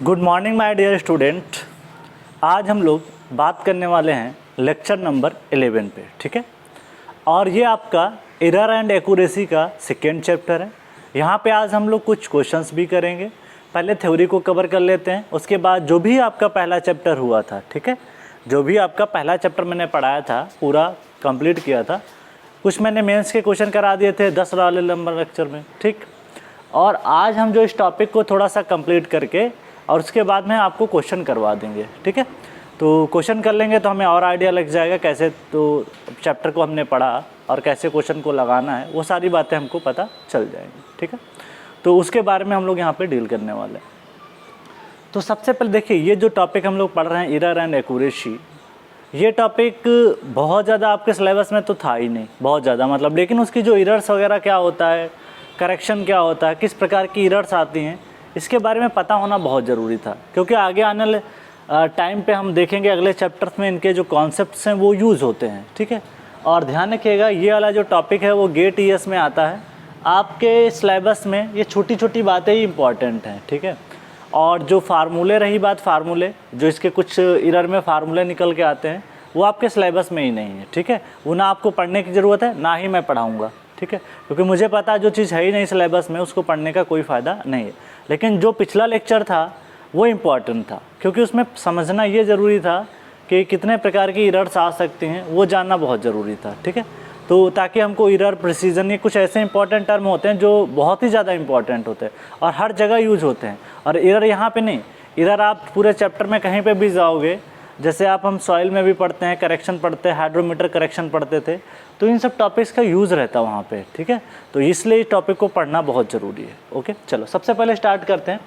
Good morning my dear student. आज हम लोग बात करने वाले हैं लेक्चर नंबर 11 पे, ठीक है। और ये आपका एरर एंड एक्यूरेसी का सेकेंड चैप्टर है। यहाँ पे आज हम लोग कुछ क्वेश्चंस भी करेंगे। पहले थ्योरी को कवर कर लेते हैं, उसके बाद जो भी आपका पहला चैप्टर हुआ था, ठीक है, जो भी आपका पहला चैप्टर मैंने पढ़ाया था पूरा कंप्लीट किया था। कुछ मैंने मेंस के क्वेश्चन करा दिए थे 10 वाले नंबर लेक्चर में, ठीक। और आज हम जो इस टॉपिक को थोड़ा सा कंप्लीट करके और उसके बाद में आपको क्वेश्चन करवा देंगे, ठीक है। तो क्वेश्चन कर लेंगे तो हमें और आइडिया लग जाएगा कैसे तो चैप्टर को हमने पढ़ा और कैसे क्वेश्चन को लगाना है, वो सारी बातें हमको पता चल जाएंगी, ठीक है। तो उसके बारे में हम लोग यहाँ पे डील करने वाले हैं। तो सबसे पहले देखिए, ये जो टॉपिक हम लोग पढ़ रहे हैं एरर एंड एक्यूरेसी, ये टॉपिक बहुत ज़्यादा आपके सिलेबस में तो था ही नहीं, बहुत ज़्यादा मतलब, लेकिन उसकी जो एरर्स वगैरह क्या होता है, करेक्शन क्या होता है, किस प्रकार की एरर्स आती हैं, इसके बारे में पता होना बहुत ज़रूरी था। क्योंकि आगे आने वाले टाइम पे हम देखेंगे अगले चैप्टर्स में इनके जो कॉन्सेप्ट्स हैं वो यूज़ होते हैं, ठीक है। और ध्यान रखिएगा, ये वाला जो टॉपिक है वो गेट ईएस में आता है। आपके सिलेबस में ये छोटी छोटी बातें ही इंपॉर्टेंट हैं, ठीक है। और जो फार्मूले, रही बात फार्मूले, जो इसके कुछ एरर में फार्मूले निकल के आते हैं, वो आपके सिलेबस में ही नहीं है, ठीक है। वो ना आपको पढ़ने की ज़रूरत है, ना ही मैं पढ़ाऊँगा, ठीक है। क्योंकि मुझे पता है जो चीज़ है ही नहीं सिलेबस में, उसको पढ़ने का कोई फ़ायदा नहीं है। लेकिन जो पिछला लेक्चर था वो इम्पॉर्टेंट था, क्योंकि उसमें समझना ये ज़रूरी था कि कितने प्रकार की एरर्स आ सकती हैं, वो जानना बहुत ज़रूरी था, ठीक है। तो ताकि हमको एरर प्रिसीजन, ये कुछ ऐसे इंपॉर्टेंट टर्म होते हैं जो बहुत ही ज़्यादा इंपॉर्टेंट होते हैं और हर जगह यूज होते हैं। और एरर यहाँ पे नहीं, एरर आप पूरे चैप्टर में कहीं पे भी जाओगे, जैसे आप हम सॉइल में भी पढ़ते हैं, करेक्शन पढ़ते हैं, हाइड्रोमीटर करेक्शन पढ़ते थे, तो इन सब टॉपिक्स का यूज़ रहता है वहाँ पे, ठीक है। तो इसलिए इस टॉपिक को पढ़ना बहुत ज़रूरी है। ओके, चलो सबसे पहले स्टार्ट करते हैं।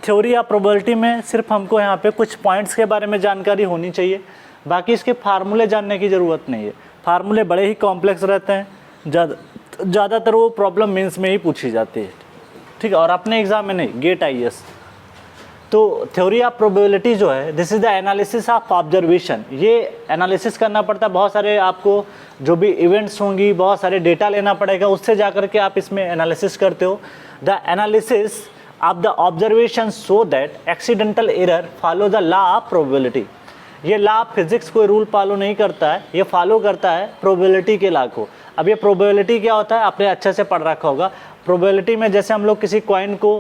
थ्योरी या प्रोबेबिलिटी में सिर्फ हमको यहाँ पे कुछ पॉइंट्स के बारे में जानकारी होनी चाहिए, बाकी इसके फार्मूले जानने की ज़रूरत नहीं है। फार्मूले बड़े ही कॉम्प्लेक्स रहते हैं, ज़्यादातर वो प्रॉब्लम मेंस में ही पूछी जाती है, ठीक है, और अपने एग्ज़ाम में नहीं, गेट आईएएस। तो थ्योरी ऑफ प्रोबेबिलिटी जो है, this is the analysis of observation. ये एनालिसिस करना पड़ता है, बहुत सारे आपको जो भी इवेंट्स होंगी, बहुत सारे डेटा लेना पड़ेगा, उससे जा कर के आप इसमें एनालिसिस करते हो। The analysis of the observation so that accidental error follow the law of probability. ये लॉ ऑफ फिजिक्स कोई रूल फॉलो नहीं करता है, ये फॉलो करता है प्रोबेबिलिटी के लॉ को। अब ये प्रोबेबिलिटी क्या होता है, आपने अच्छे से पढ़ रखा होगा। प्रोबेबिलिटी में जैसे हम लोग किसी कॉइन को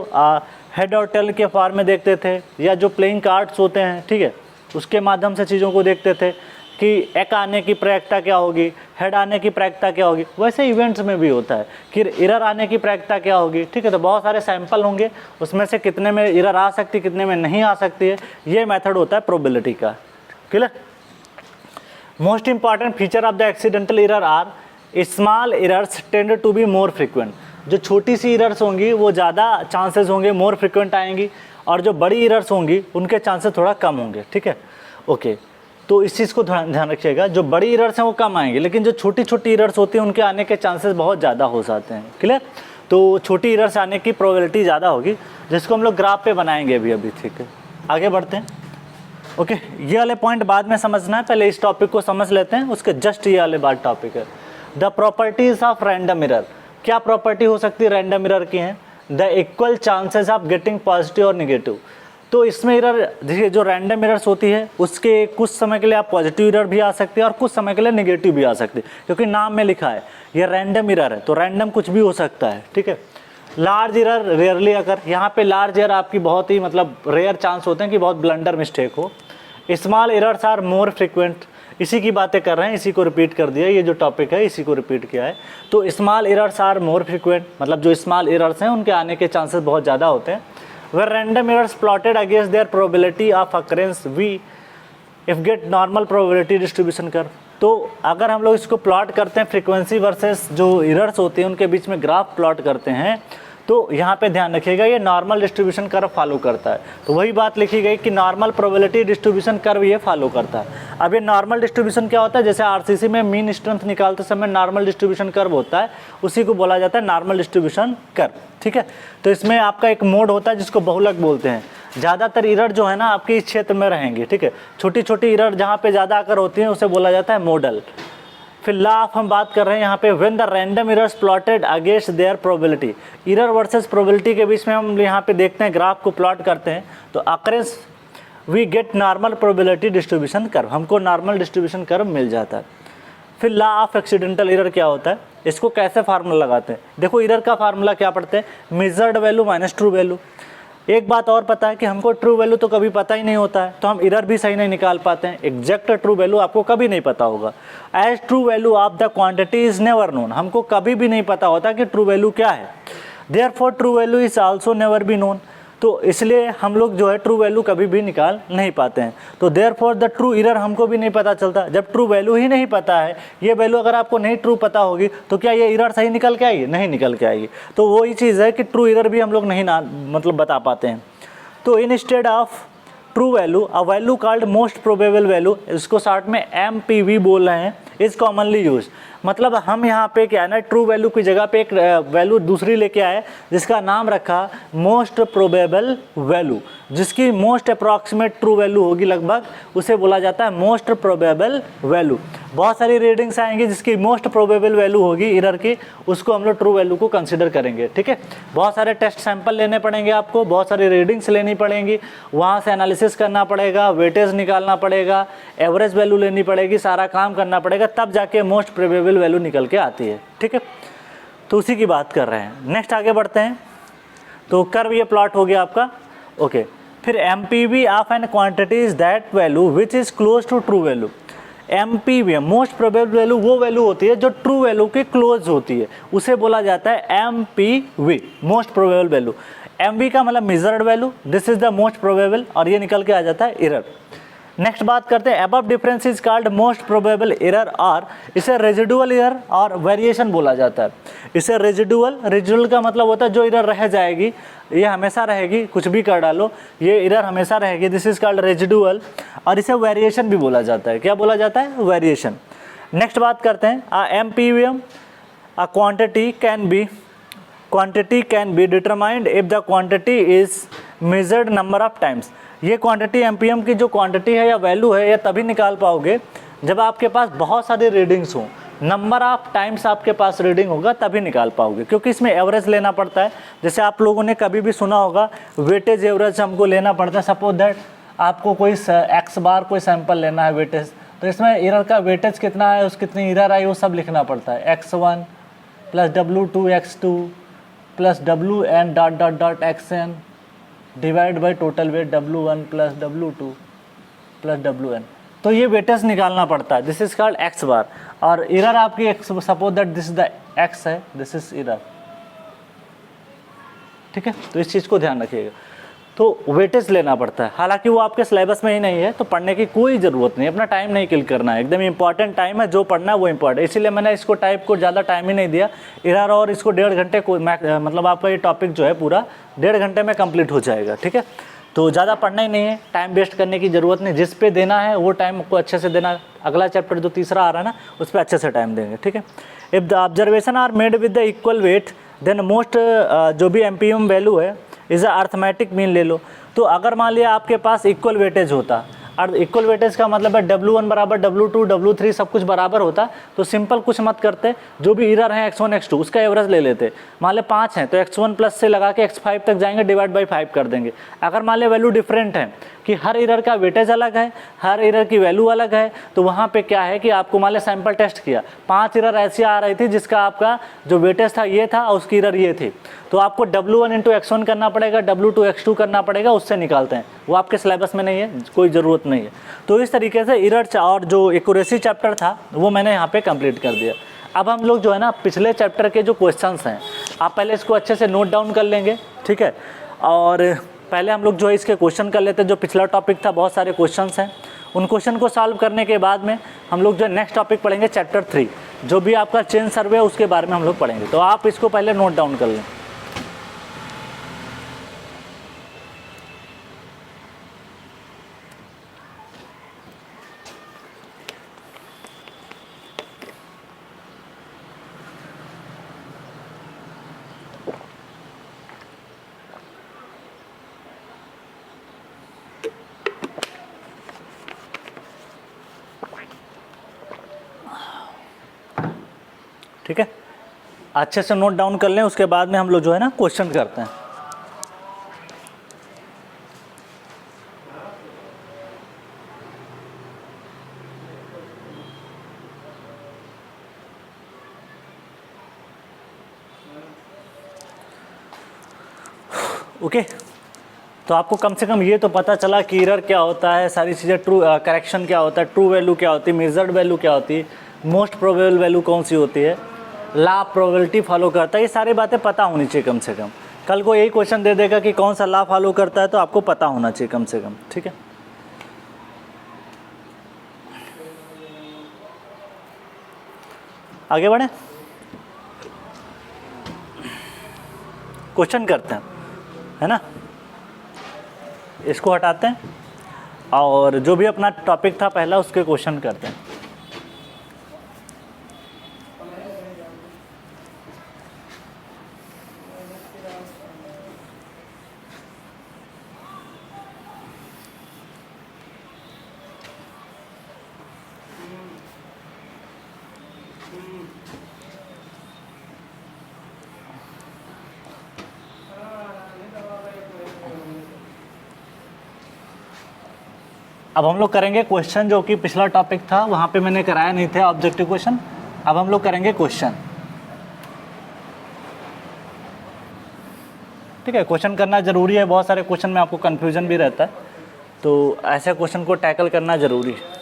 हेड और टेल के फॉर्म में देखते थे, या जो प्लेइंग कार्ड्स होते हैं, ठीक है, उसके माध्यम से चीज़ों को देखते थे कि एक आने की प्रायिकता क्या होगी, हेड आने की प्रायिकता क्या होगी। वैसे इवेंट्स में भी होता है कि एरर आने की प्रायिकता क्या होगी, ठीक है। तो बहुत सारे सैंपल होंगे, उसमें से कितने में एरर आ सकती है, कितने में नहीं आ सकती है, ये मेथड होता है प्रोबेबिलिटी का, clear. Most important feature of the accidental error are small errors tend to be more frequent. जो छोटी सी एरर्स होंगी वो ज़्यादा चांसेस होंगे, मोर फ्रिक्वेंट आएंगी, और जो बड़ी एरर्स होंगी उनके चांसेस थोड़ा कम होंगे, ठीक है। ओके, तो इस चीज़ को ध्यान रखिएगा, जो बड़ी एरर्स हैं वो कम आएंगे, लेकिन जो छोटी छोटी एरर्स होती हैं उनके आने के चांसेस बहुत ज़्यादा हो जाते हैं, क्लियर। तो छोटी एरर्स आने की प्रोबेबिलिटी ज़्यादा होगी, जिसको हम लोग ग्राफ पे बनाएंगे अभी, ठीक है। आगे बढ़ते हैं। ओके, ये वाले पॉइंट बाद में समझना है, पहले इस टॉपिक को समझ लेते हैं, उसके जस्ट ये वाले बाद टॉपिक है the properties of random error. क्या प्रॉपर्टी हो सकती है रैंडम एरर की है, the equal chances of getting positive और निगेटिव। तो इसमें एरर देखिए, जो रैंडम एरर्स होती है उसके कुछ समय के लिए आप पॉजिटिव एरर भी आ सकती है और कुछ समय के लिए निगेटिव भी आ सकती है, क्योंकि नाम में लिखा है ये रैंडम एरर है, तो रैंडम कुछ भी हो सकता है, ठीक है। लार्ज एरर रेयरली अगर, यहाँ पे लार्ज एरर आपकी बहुत ही मतलब रेयर चांस होते हैं कि बहुत ब्लंडर मिस्टेक हो। Small errors are more frequent, इसी की बातें कर रहे हैं, इसी को रिपीट कर दिया, ये जो टॉपिक है इसी को रिपीट किया है। तो small errors are more frequent, मतलब जो स्मॉल एरर्स हैं उनके आने के चांसेस बहुत ज़्यादा होते हैं। Where random errors plotted against their probability of occurrence we if get normal probability distribution curve. तो अगर हम लोग इसको प्लॉट करते हैं, फ्रीक्वेंसी वर्सेस जो एरर्स होती हैं उनके बीच में ग्राफ प्लॉट करते हैं, तो यहाँ पे ध्यान रखिएगा ये नॉर्मल डिस्ट्रीब्यूशन कर्व फॉलो करता है। तो वही बात लिखी गई कि नॉर्मल प्रोबेबिलिटी डिस्ट्रीब्यूशन कर्व ये फॉलो करता है। अब ये नॉर्मल डिस्ट्रीब्यूशन क्या होता है, जैसे आरसीसी में मीन स्ट्रेंथ निकालते समय नॉर्मल डिस्ट्रीब्यूशन कर्व होता है, उसी को बोला जाता है नॉर्मल डिस्ट्रीब्यूशन कर्व, ठीक है। तो इसमें आपका एक मोड होता है जिसको बहुलक बोलते हैं। ज़्यादातर एरर जो है ना आपके इस क्षेत्र में रहेंगे, ठीक है। छोटी छोटी एरर जहाँ पे ज़्यादा आकर होती हैं उसे बोला जाता है मॉडल। फिर ला ऑफ हम बात कर रहे हैं यहाँ पे, when the random errors plotted against their probability, error versus probability के बीच में हम यहाँ पे देखते हैं, ग्राफ को प्लॉट करते हैं तो occurrence we get normal probability distribution curve, हमको नॉर्मल डिस्ट्रीब्यूशन कर्व मिल जाता है। फिर ला ऑफ एक्सीडेंटल इरर क्या होता है, इसको कैसे फार्मूला लगाते हैं, देखो इरर का फार्मूला क्या पढ़ते हैं, measured value minus true value. एक बात और पता है कि हमको ट्रू वैल्यू तो कभी पता ही नहीं होता है, तो हम इरर भी सही नहीं निकाल पाते हैं, एग्जैक्ट ट्रू वैल्यू आपको कभी नहीं पता होगा। As true value of the quantity is never known, हमको कभी भी नहीं पता होता कि ट्रू वैल्यू क्या है। Therefore true value is also never be known, तो इसलिए हम लोग जो है ट्रू वैल्यू कभी भी निकाल नहीं पाते हैं। तो देयरफॉर द ट्रू इरर हमको भी नहीं पता चलता, जब ट्रू वैल्यू ही नहीं पता है, ये वैल्यू अगर आपको नहीं ट्रू पता होगी तो क्या ये इरर सही निकल के आएगी, नहीं निकल के आएगी। तो वही चीज़ है कि ट्रू इरर भी हम लोग नहीं मतलब बता पाते हैं। तो instead of true value a value called most probable value, इसको शॉर्ट में MPV बोल रहे हैं, इज कॉमनली यूज। मतलब हम यहाँ पे क्या है ना, ट्रू वैल्यू की जगह पे एक वैल्यू दूसरी लेके आए जिसका नाम रखा मोस्ट प्रोबेबल वैल्यू, जिसकी मोस्ट अप्रॉक्सीमेट ट्रू वैल्यू होगी लगभग, उसे बोला जाता है मोस्ट प्रोबेबल वैल्यू। बहुत सारी रीडिंग्स आएंगी जिसकी मोस्ट प्रोबेबल वैल्यू होगी इरर की, उसको हम लोग ट्रू वैल्यू को कंसिडर करेंगे, ठीक है। बहुत सारे टेस्ट सैंपल लेने पड़ेंगे आपको, बहुत सारी रीडिंग्स लेनी पड़ेंगी, वहाँ से एनालिसिस करना पड़ेगा, वेटेज निकालना पड़ेगा, एवरेज वैल्यू लेनी पड़ेगी, सारा काम करना पड़ेगा, तब जाके मोस्ट प्रोबेबल वैल्यू निकल के आती है, ठीक है। तो उसी की बात कर रहे हैं। नेक्स्ट आगे बढ़ते हैं। तो कर्व ये प्लॉट हो गया आपका, ओके। फिर MPV of an quantity is that value which is close to true value. MPV most probable value वो वैल्यू होती है जो ट्रू वैल्यू के क्लोज होती है, उसे बोला जाता है MPV most probable value. MV का मतलब measured value, this is the most probable, और ये निकल के आ जाता है इरर। नेक्स्ट बात करते हैं, above difference is called most probable error, और इसे रेजिडुअल एरर और वेरिएशन बोला जाता है। इसे रेजिडुअल का मतलब होता है जो एरर रह जाएगी, ये हमेशा रहेगी, कुछ भी कर डालो ये एरर हमेशा रहेगी, दिस इज कॉल्ड रेजिडुअल, और इसे वेरिएशन भी बोला जाता है। क्या बोला जाता है, वेरिएशन। नेक्स्ट बात करते हैं, MPVM a quantity can be determined if the quantity is measured number of times. ये क्वांटिटी MPM की जो क्वांटिटी है या वैल्यू है, ये तभी निकाल पाओगे जब आपके पास बहुत सारी रीडिंग्स हों, नंबर ऑफ टाइम्स आपके पास रीडिंग होगा तभी निकाल पाओगे, क्योंकि इसमें एवरेज लेना पड़ता है। जैसे आप लोगों ने कभी भी सुना होगा वेटेज एवरेज हमको लेना पड़ता है। सपोज दैट आपको कोई X बार कोई सैंपल लेना है वेटेज, तो इसमें इरर का वेटेज कितना है, उस कितनी इरर आई वो सब लिखना पड़ता है। X1 + W2 X2 + WN ... XN divide by total weight W1 + W2 + WN। तो ये वेटेज निकालना पड़ता है, दिस इज कॉल्ड X बार। और इरर आपकी X, suppose that this is the X है, दिस इज इरर, ठीक है। तो इस चीज़ को ध्यान रखिएगा। तो वेटेज लेना पड़ता है, हालांकि वो आपके सिलेबस में ही नहीं है, तो पढ़ने की कोई ज़रूरत नहीं, अपना टाइम नहीं किल करना है, एकदम इंपॉर्टेंट टाइम है, जो पढ़ना है वो इंपॉर्टेंट। इसीलिए मैंने इसको टाइप को ज़्यादा टाइम ही नहीं दिया, इरर, और इसको 1.5 घंटे को मतलब आपका ये टॉपिक जो है पूरा 1.5 घंटे में कंप्लीट हो जाएगा, ठीक है। तो ज़्यादा पढ़ना ही नहीं है, टाइम वेस्ट करने की ज़रूरत नहीं, जिस पे देना है वो टाइम को अच्छे से देना। अगला चैप्टर जो तीसरा आ रहा है ना, उस पर अच्छे से टाइम देंगे, ठीक है। If the observation are made with the equal weight then most जो भी MPM वैल्यू है इज़ अ अर्थमेटिक मीन ले लो। तो अगर मान लिया आपके पास इक्वल वेटेज होता, और इक्वल वेटेज का मतलब है W1 बराबर W2 W3 सब कुछ बराबर होता, तो सिंपल कुछ मत करते, जो भी इरर हैं X1 X2 उसका एवरेज ले लेते। मान ले 5 हैं तो X1 प्लस से लगा के X5 तक जाएंगे, डिवाइड बाई 5 कर देंगे। अगर मान ले वैल्यू डिफरेंट है कि हर इरर का वेटेज अलग है, हर इरर की वैल्यू अलग है, तो वहाँ पे क्या है कि आपको मान ले सैंपल टेस्ट किया, 5 इरर ऐसी आ रही थी जिसका आपका जो वेटेज था ये था और उसकी इरर ये थी, तो आपको W1 × X1 करना पड़ेगा, W2 X2 करना पड़ेगा, उससे निकालते हैं। वो आपके सिलेबस में नहीं है, कोई ज़रूरत नहीं है। तो इस तरीके से इरर और जो एक्यूरेसी चैप्टर था वो मैंने यहाँ पे कंप्लीट कर दिया। अब हम लोग जो है ना पिछले चैप्टर के जो क्वेश्चंस हैं, आप पहले इसको अच्छे से नोट डाउन कर लेंगे, ठीक है। और पहले हम लोग जो है इसके क्वेश्चन कर लेते हैं। जो पिछला टॉपिक था बहुत सारे क्वेश्चंस हैं, उन क्वेश्चन को सॉल्व करने के बाद में हम लोग जो नेक्स्ट टॉपिक पढ़ेंगे चैप्टर 3, जो भी आपका चेन सर्वे है उसके बारे में हम लोग पढ़ेंगे। तो आप इसको पहले नोट डाउन कर लें। ठीक है, अच्छे से नोट डाउन कर लें, उसके बाद में हम लोग जो है ना क्वेश्चन करते हैं। ओके, तो आपको कम से कम ये तो पता चला कि एरर क्या होता है, सारी चीज़ें, ट्रू करेक्शन क्या होता है, ट्रू वैल्यू क्या होती है, मेजर्ड वैल्यू क्या होती है, मोस्ट प्रोबेबल वैल्यू कौन सी होती है, लॉ प्रोबेबिलिटी फॉलो करता है, ये सारी बातें पता होनी चाहिए कम से कम। कल को यही क्वेश्चन दे देगा कि कौन सा लॉ फॉलो करता है, तो आपको पता होना चाहिए कम से कम, ठीक है। आगे बढ़े, क्वेश्चन करते हैं, है ना। इसको हटाते हैं और जो भी अपना टॉपिक था पहला उसके क्वेश्चन करते हैं। अब हम लोग करेंगे क्वेश्चन, जो कि पिछला टॉपिक था वहाँ पे मैंने कराया नहीं था ऑब्जेक्टिव क्वेश्चन। अब हम लोग करेंगे क्वेश्चन, ठीक है। क्वेश्चन करना ज़रूरी है, बहुत सारे क्वेश्चन में आपको कन्फ्यूजन भी रहता है, तो ऐसे क्वेश्चन को टैकल करना ज़रूरी है।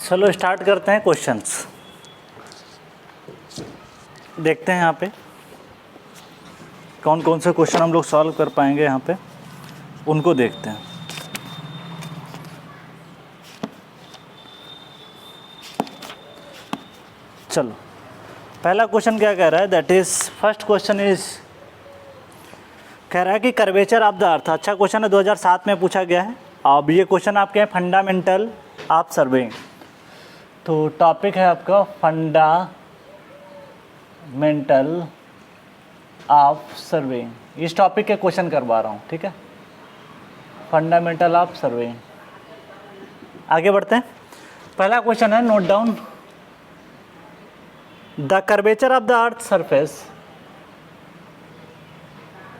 चलो स्टार्ट करते हैं क्वेश्चंस। देखते हैं यहाँ पे कौन कौन से क्वेश्चन हम लोग सॉल्व कर पाएंगे, यहाँ पे उनको देखते हैं। चलो, पहला क्वेश्चन क्या कह रहा है, that is first question is, कह रहा है कि कर्वेचर ऑफ द अर्थ। अच्छा क्वेश्चन है, 2007 में पूछा गया है। अब ये क्वेश्चन आपके हैं फंडामेंटल ऑफ सर्वेइंग, तो टॉपिक है आपका फंडामेंटल ऑफ सर्वेइंग। इस टॉपिक के क्वेश्चन करवा रहा हूँ, ठीक है, फंडामेंटल ऑफ सर्वेइंग। आगे बढ़ते हैं। पहला क्वेश्चन है, note down, the curvature of the earth surface,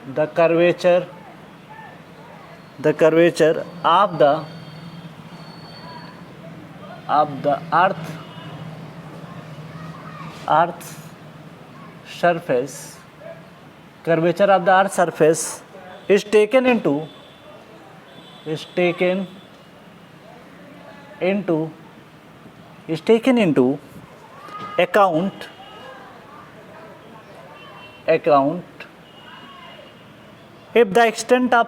the curvature of the earth surface, curvature of the earth surface is taken into account if the extent of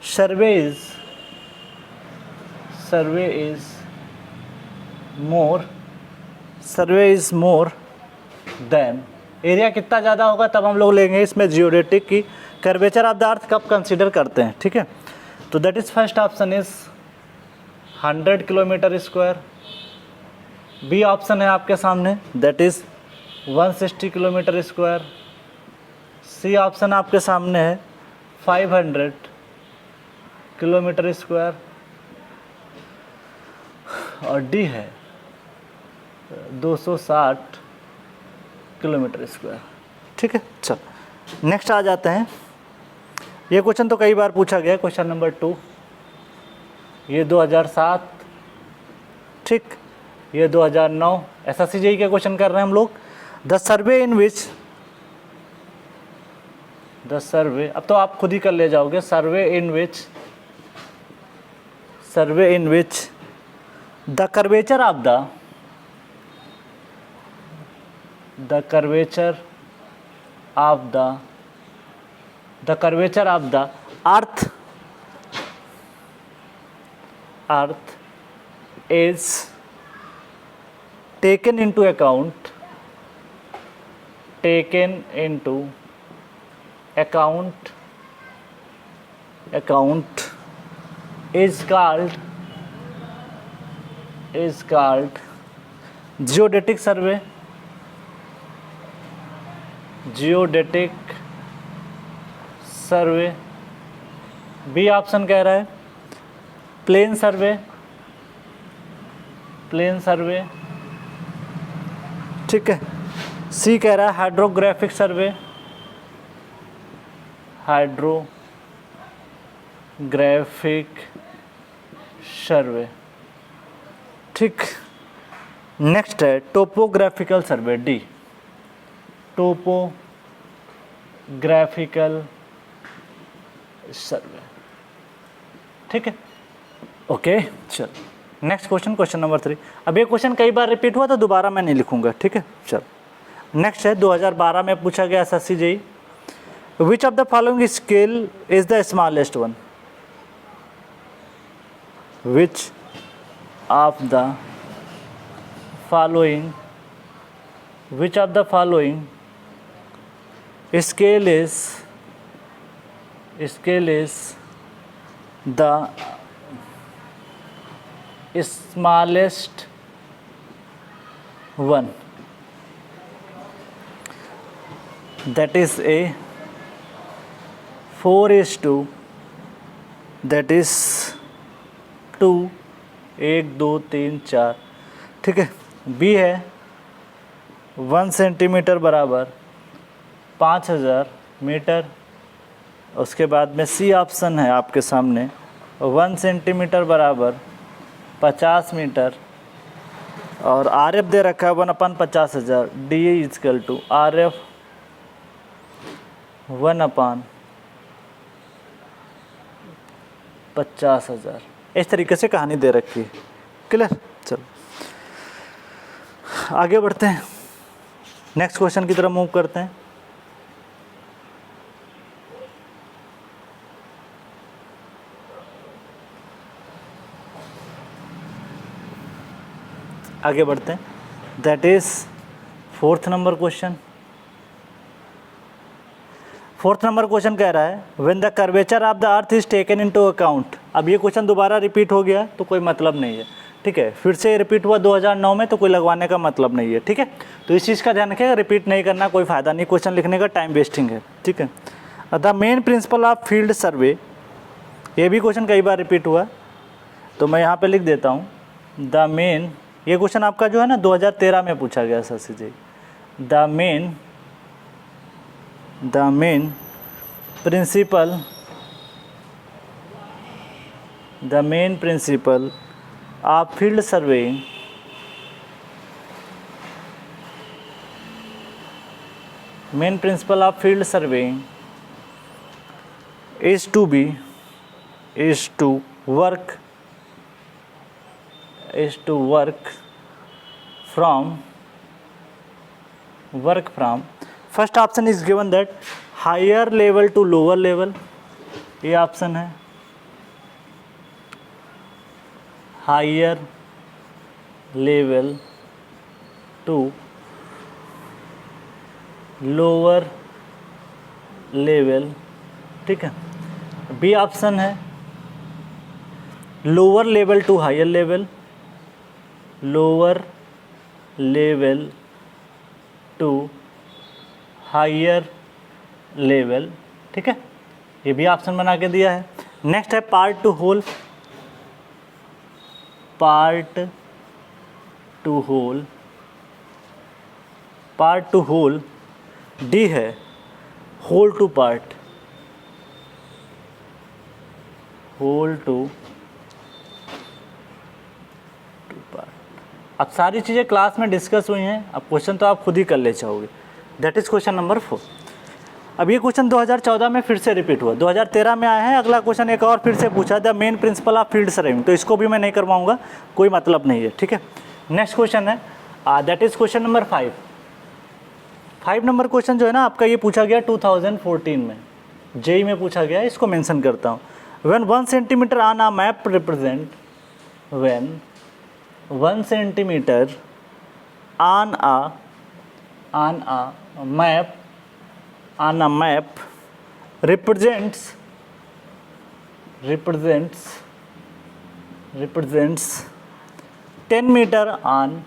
survey is more than, area कितना ज़्यादा होगा तब हम लोग लेंगे इसमें geodetic की curvature of the अर्थ कब कंसीडर करते हैं, ठीक है। तो that is first option is 100 kilometre square. B option है आपके सामने, that is 160 kilometre square. C option आपके सामने है 500 किलोमीटर स्क्वायर, और डी है 260 किलोमीटर स्क्वायर, ठीक है। चल नेक्स्ट आ जाते हैं। ये क्वेश्चन तो कई बार पूछा गया, क्वेश्चन नंबर 2, ये 2007, ठीक, ये 2009 SSCJE के क्वेश्चन कर रहे हैं हम लोग। द सर्वे इन विच, अब तो आप खुद ही कर ले जाओगे, survey in which the curvature of the the curvature of the earth is taken into account is called geodetic survey. B option कह रहा है प्लेन सर्वे, ठीक है। सी कह रहा है हाइड्रोग्राफिक सर्वे, ठीक। नेक्स्ट है topographical survey, D topographical survey, ठीक है। ओके चल नेक्स्ट क्वेश्चन नंबर 3। अब ये क्वेश्चन कई बार रिपीट हुआ तो दोबारा मैं नहीं लिखूंगा, ठीक है। चल नेक्स्ट है 2012 में पूछा गया SSC JEE, which of the following scale is the smallest one, which of the following scale is the smallest one, that is a 4:2, that is 2 1 2 3 4, ठीक है। बी है 1 सेंटीमीटर बराबर 5000 मीटर। उसके बाद में सी ऑप्शन है आपके सामने 1 सेंटीमीटर बराबर 50 मीटर, और RF दे रखा है 1/50,000, डी इजकल टू RF 1/50,000। इस तरीके से कहानी दे रखी है, क्लियर। चलो आगे बढ़ते हैं, नेक्स्ट क्वेश्चन की तरफ मूव करते हैं। आगे बढ़ते हैं, that is 4th number question. 4th number question कह रहा है when the curvature of the earth is taken into account. अब ये क्वेश्चन दोबारा रिपीट हो गया तो कोई मतलब नहीं है, ठीक है। फिर से रिपीट हुआ 2009 में तो कोई लगवाने का मतलब नहीं है, ठीक है। तो इस चीज़ का ध्यान रखिएगा, रिपीट नहीं करना, कोई फ़ायदा नहीं क्वेश्चन लिखने का, टाइम वेस्टिंग है, ठीक है। The main principle of field सर्वे, ये भी क्वेश्चन कई बार रिपीट हुआ तो मैं यहाँ पे लिख देता हूँ द मेन। ये क्वेश्चन आपका जो है ना 2013 में पूछा गया SSC JEE। The main principle of field surveying is to work from first option is given that higher level to lower level, ये ऑप्शन है higher level to lower level, ठीक है। बी ऑप्शन है lower level to higher level, lower level to higher level, ठीक है। ये भी option बना के दिया है। नेक्स्ट है पार्ट टू होल, डी है होल टू पार्ट, अब सारी चीज़ें क्लास में डिस्कस हुई हैं, अब क्वेश्चन तो आप खुद ही कर ले चाहोगे। That is question number 4। अब ये क्वेश्चन 2014 में फिर से रिपीट हुआ, 2013 में आया है। अगला क्वेश्चन एक और फिर से पूछा था, main principle of field surveying, तो इसको भी मैं नहीं करवाऊंगा, कोई मतलब नहीं है, ठीक है। नेक्स्ट क्वेश्चन है that is question number 5 number question जो है ना आपका, ये पूछा गया 2014 में, जेई में पूछा गया है, इसको मेंशन करता हूँ। When 1 centimetre on a map represent, when 1 centimetre on a map represents 10 meter on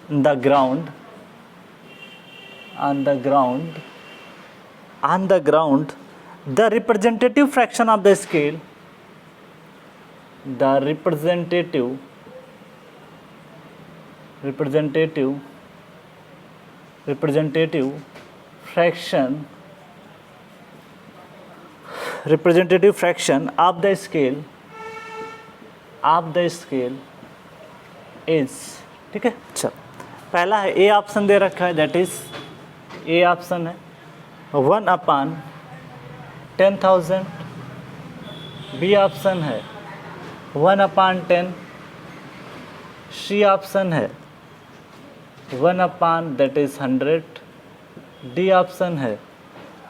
the ground, the representative fraction of the scale, the representative fraction of the scale is, ठीक है। चल, पहला है ए ऑप्शन दे रखा है, that is A option है 1/10,000। B option है 1/10। C option है 1/100। डी ऑप्शन है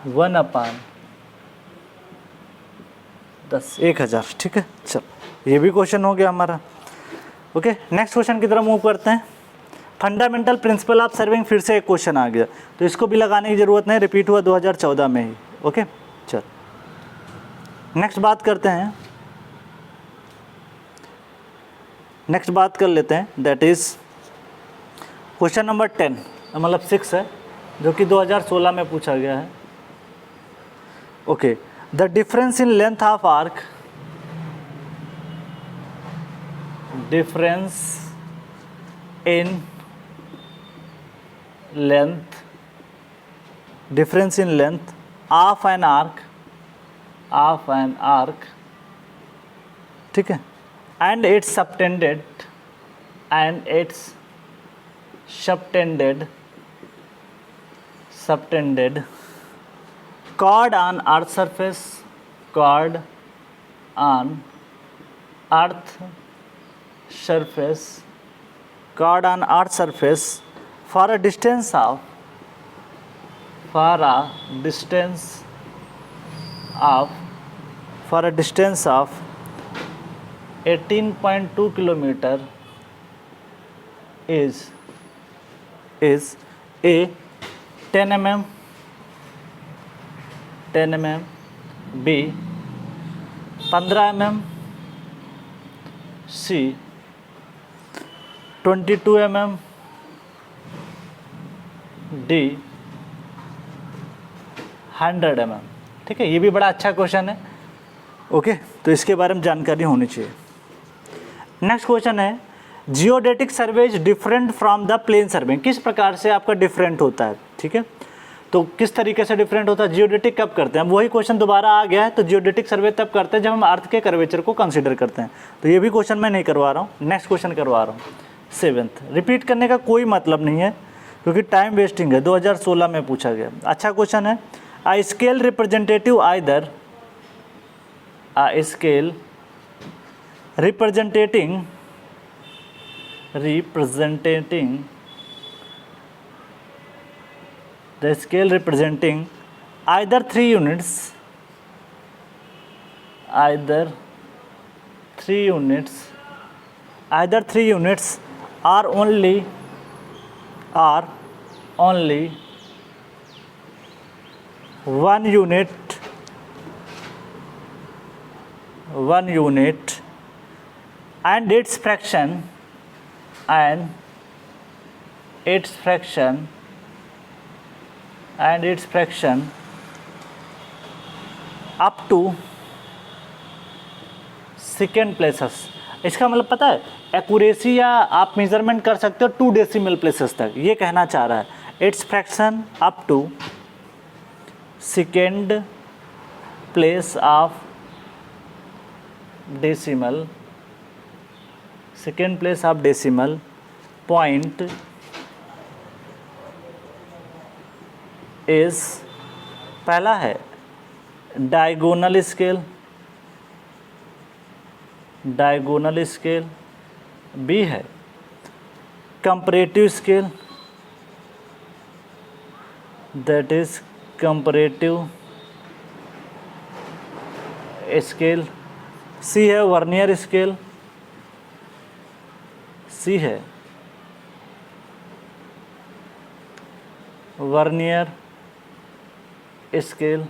1/10,000, ठीक है। चल, ये भी क्वेश्चन हो गया हमारा। ओके, नेक्स्ट क्वेश्चन की तरफ मूव करते हैं। फंडामेंटल प्रिंसिपल ऑफ सर्विंग, फिर से एक क्वेश्चन आ गया, तो इसको भी लगाने की ज़रूरत नहीं, रिपीट हुआ 2014 में ही। ओके, चल नेक्स्ट बात करते हैं, नेक्स्ट बात कर लेते हैं, दैट इज़ क्वेश्चन नंबर 10, मतलब 6 है, जो कि 2016 में पूछा गया है। Okay, the difference in length of arc, difference in length of an arc, ठीक है, and its subtended chord on earth surface, for a distance of 18.2 kilometer is A 10 mm, B 15 mm, C 22 mm, D 100 mm, ठीक है। ये भी बड़ा अच्छा question है। Okay, तो इसके बारे में जानकारी होनी चाहिए। नेक्स्ट क्वेश्चन है, geodetic survey is different from the plane survey, किस प्रकार से आपका डिफरेंट होता है, ठीक है। तो किस तरीके से डिफरेंट होता है, जियोडेटिक कब करते हैं, वही क्वेश्चन दोबारा आ गया है। तो जियोडेटिक सर्वे तब करते हैं जब हम अर्थ के कर्वेचर को कंसीडर करते हैं। तो ये भी क्वेश्चन मैं नहीं करवा रहा हूँ, नेक्स्ट क्वेश्चन करवा रहा हूँ। 7th, रिपीट करने का कोई मतलब नहीं है क्योंकि टाइम वेस्टिंग है, 2016 में पूछा गया, अच्छा क्वेश्चन है। A scale representative either, representing the scale representing either 3 units or only 1 unit and its fraction up to second places. इसका मतलब पता है, एक्यूरेसी या आप मेजरमेंट कर सकते हो 2 डेसिमल प्लेसेस तक, ये कहना चाह रहा है। It's fraction up to second place of decimal, point is, पहला है डायगोनल स्केल, बी है comparative scale, that is comparative scale. C है वर्नियर स्केल, सी है वर्नियर स्केल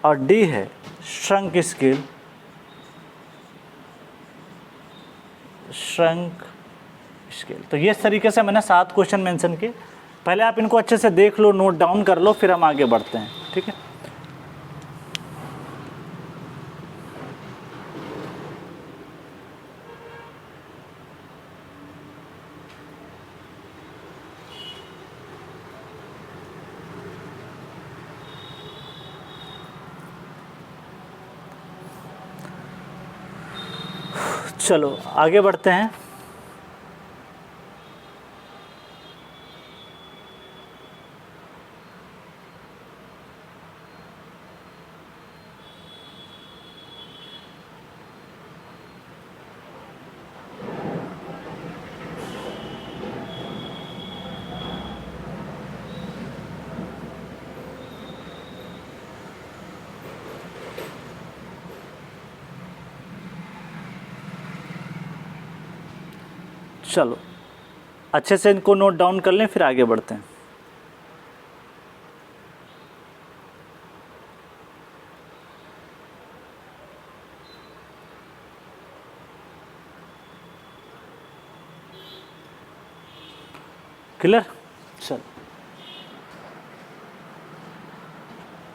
और डी है श्रंक स्केल, श्रंक स्केल। तो ये तरीके से मैंने 7 क्वेश्चन मेंशन किए। पहले आप इनको अच्छे से देख लो, नोट डाउन कर लो, फिर हम आगे बढ़ते हैं, ठीक है। चलो आगे बढ़ते हैं। चलो अच्छे से इनको नोट डाउन कर लें, फिर आगे बढ़ते हैं। क्लियर? चल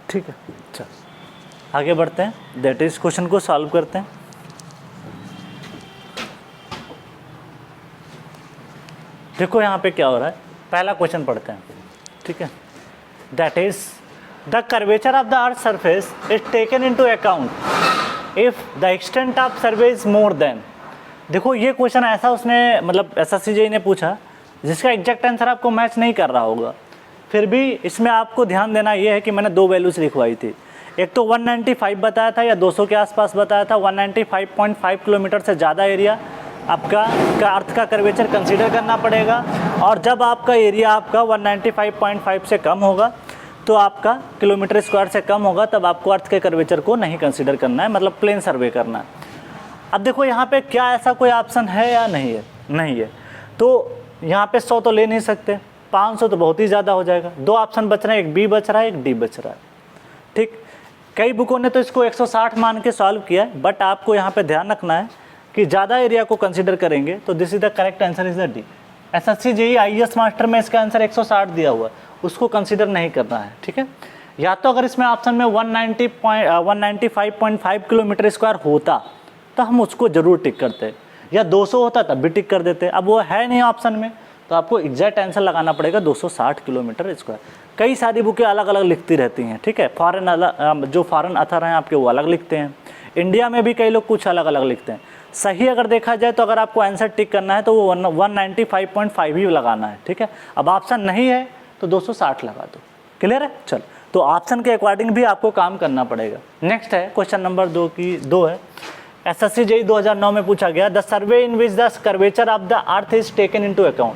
ठीक है, चल आगे बढ़ते हैं। दैट इज क्वेश्चन को सॉल्व करते हैं। देखो यहाँ पे क्या हो रहा है, पहला क्वेश्चन पढ़ते हैं, ठीक है। That is the curvature of the earth surface is taken into account if the extent of survey is more than. देखो ये क्वेश्चन ऐसा उसने मतलब SSCJE ने पूछा जिसका एग्जैक्ट आंसर आपको मैच नहीं कर रहा होगा, फिर भी इसमें आपको ध्यान देना ये है कि मैंने 2 वैल्यूज लिखवाई थी। एक तो 195 बताया था या 200 के आसपास बताया था। 195.5 किलोमीटर से ज़्यादा एरिया आपका अर्थ का कर्वेचर कंसीडर करना पड़ेगा, और जब आपका एरिया आपका 195.5 से कम होगा तो आपका किलोमीटर स्क्वायर से कम होगा, तब आपको अर्थ के कर्वेचर को नहीं कंसीडर करना है, मतलब प्लेन सर्वे करना है। अब देखो यहाँ पे क्या ऐसा कोई ऑप्शन है या नहीं है? नहीं है। तो यहाँ पे 100 तो ले नहीं सकते, 500 तो बहुत ही ज़्यादा हो जाएगा। 2 ऑप्शन बच रहे हैं, एक बी बच रहा है, एक डी बच रहा है, ठीक। कई बुकों ने तो इसको 160 मान के सॉल्व किया है, बट आपको यहाँ पे ध्यान रखना है कि ज़्यादा एरिया को कंसीडर करेंगे तो this is the correct answer is the D. SSCJE IAS master में इसका आंसर 160 दिया हुआ है, उसको कंसीडर नहीं करना है, ठीक है। या तो अगर इसमें ऑप्शन में 195.5 किलोमीटर स्क्वायर होता तो हम उसको जरूर टिक करते, या 200 होता तब भी टिक कर देते। अब वो है नहीं ऑप्शन में, तो आपको एग्जैक्ट आंसर लगाना पड़ेगा 260 किलोमीटर स्क्वायर। कई सारी बुकें अलग अलग लिखती रहती हैं, ठीक है। फॉरेन अलग, जो फॉरेन अथर हैं आपके वो अलग लिखते हैं, इंडिया में भी कई लोग कुछ अलग अलग लिखते हैं। सही अगर देखा जाए तो अगर आपको आंसर टिक करना है तो वो 195.5 ही लगाना है, ठीक है। अब ऑप्शन नहीं है तो 260 लगा दो। क्लियर है? चल, तो ऑप्शन के अकॉर्डिंग भी आपको काम करना पड़ेगा। नेक्स्ट है क्वेश्चन नंबर 2 है। SSCJE 2009 में पूछा गया, the survey in which the curvature of the earth is taken into account.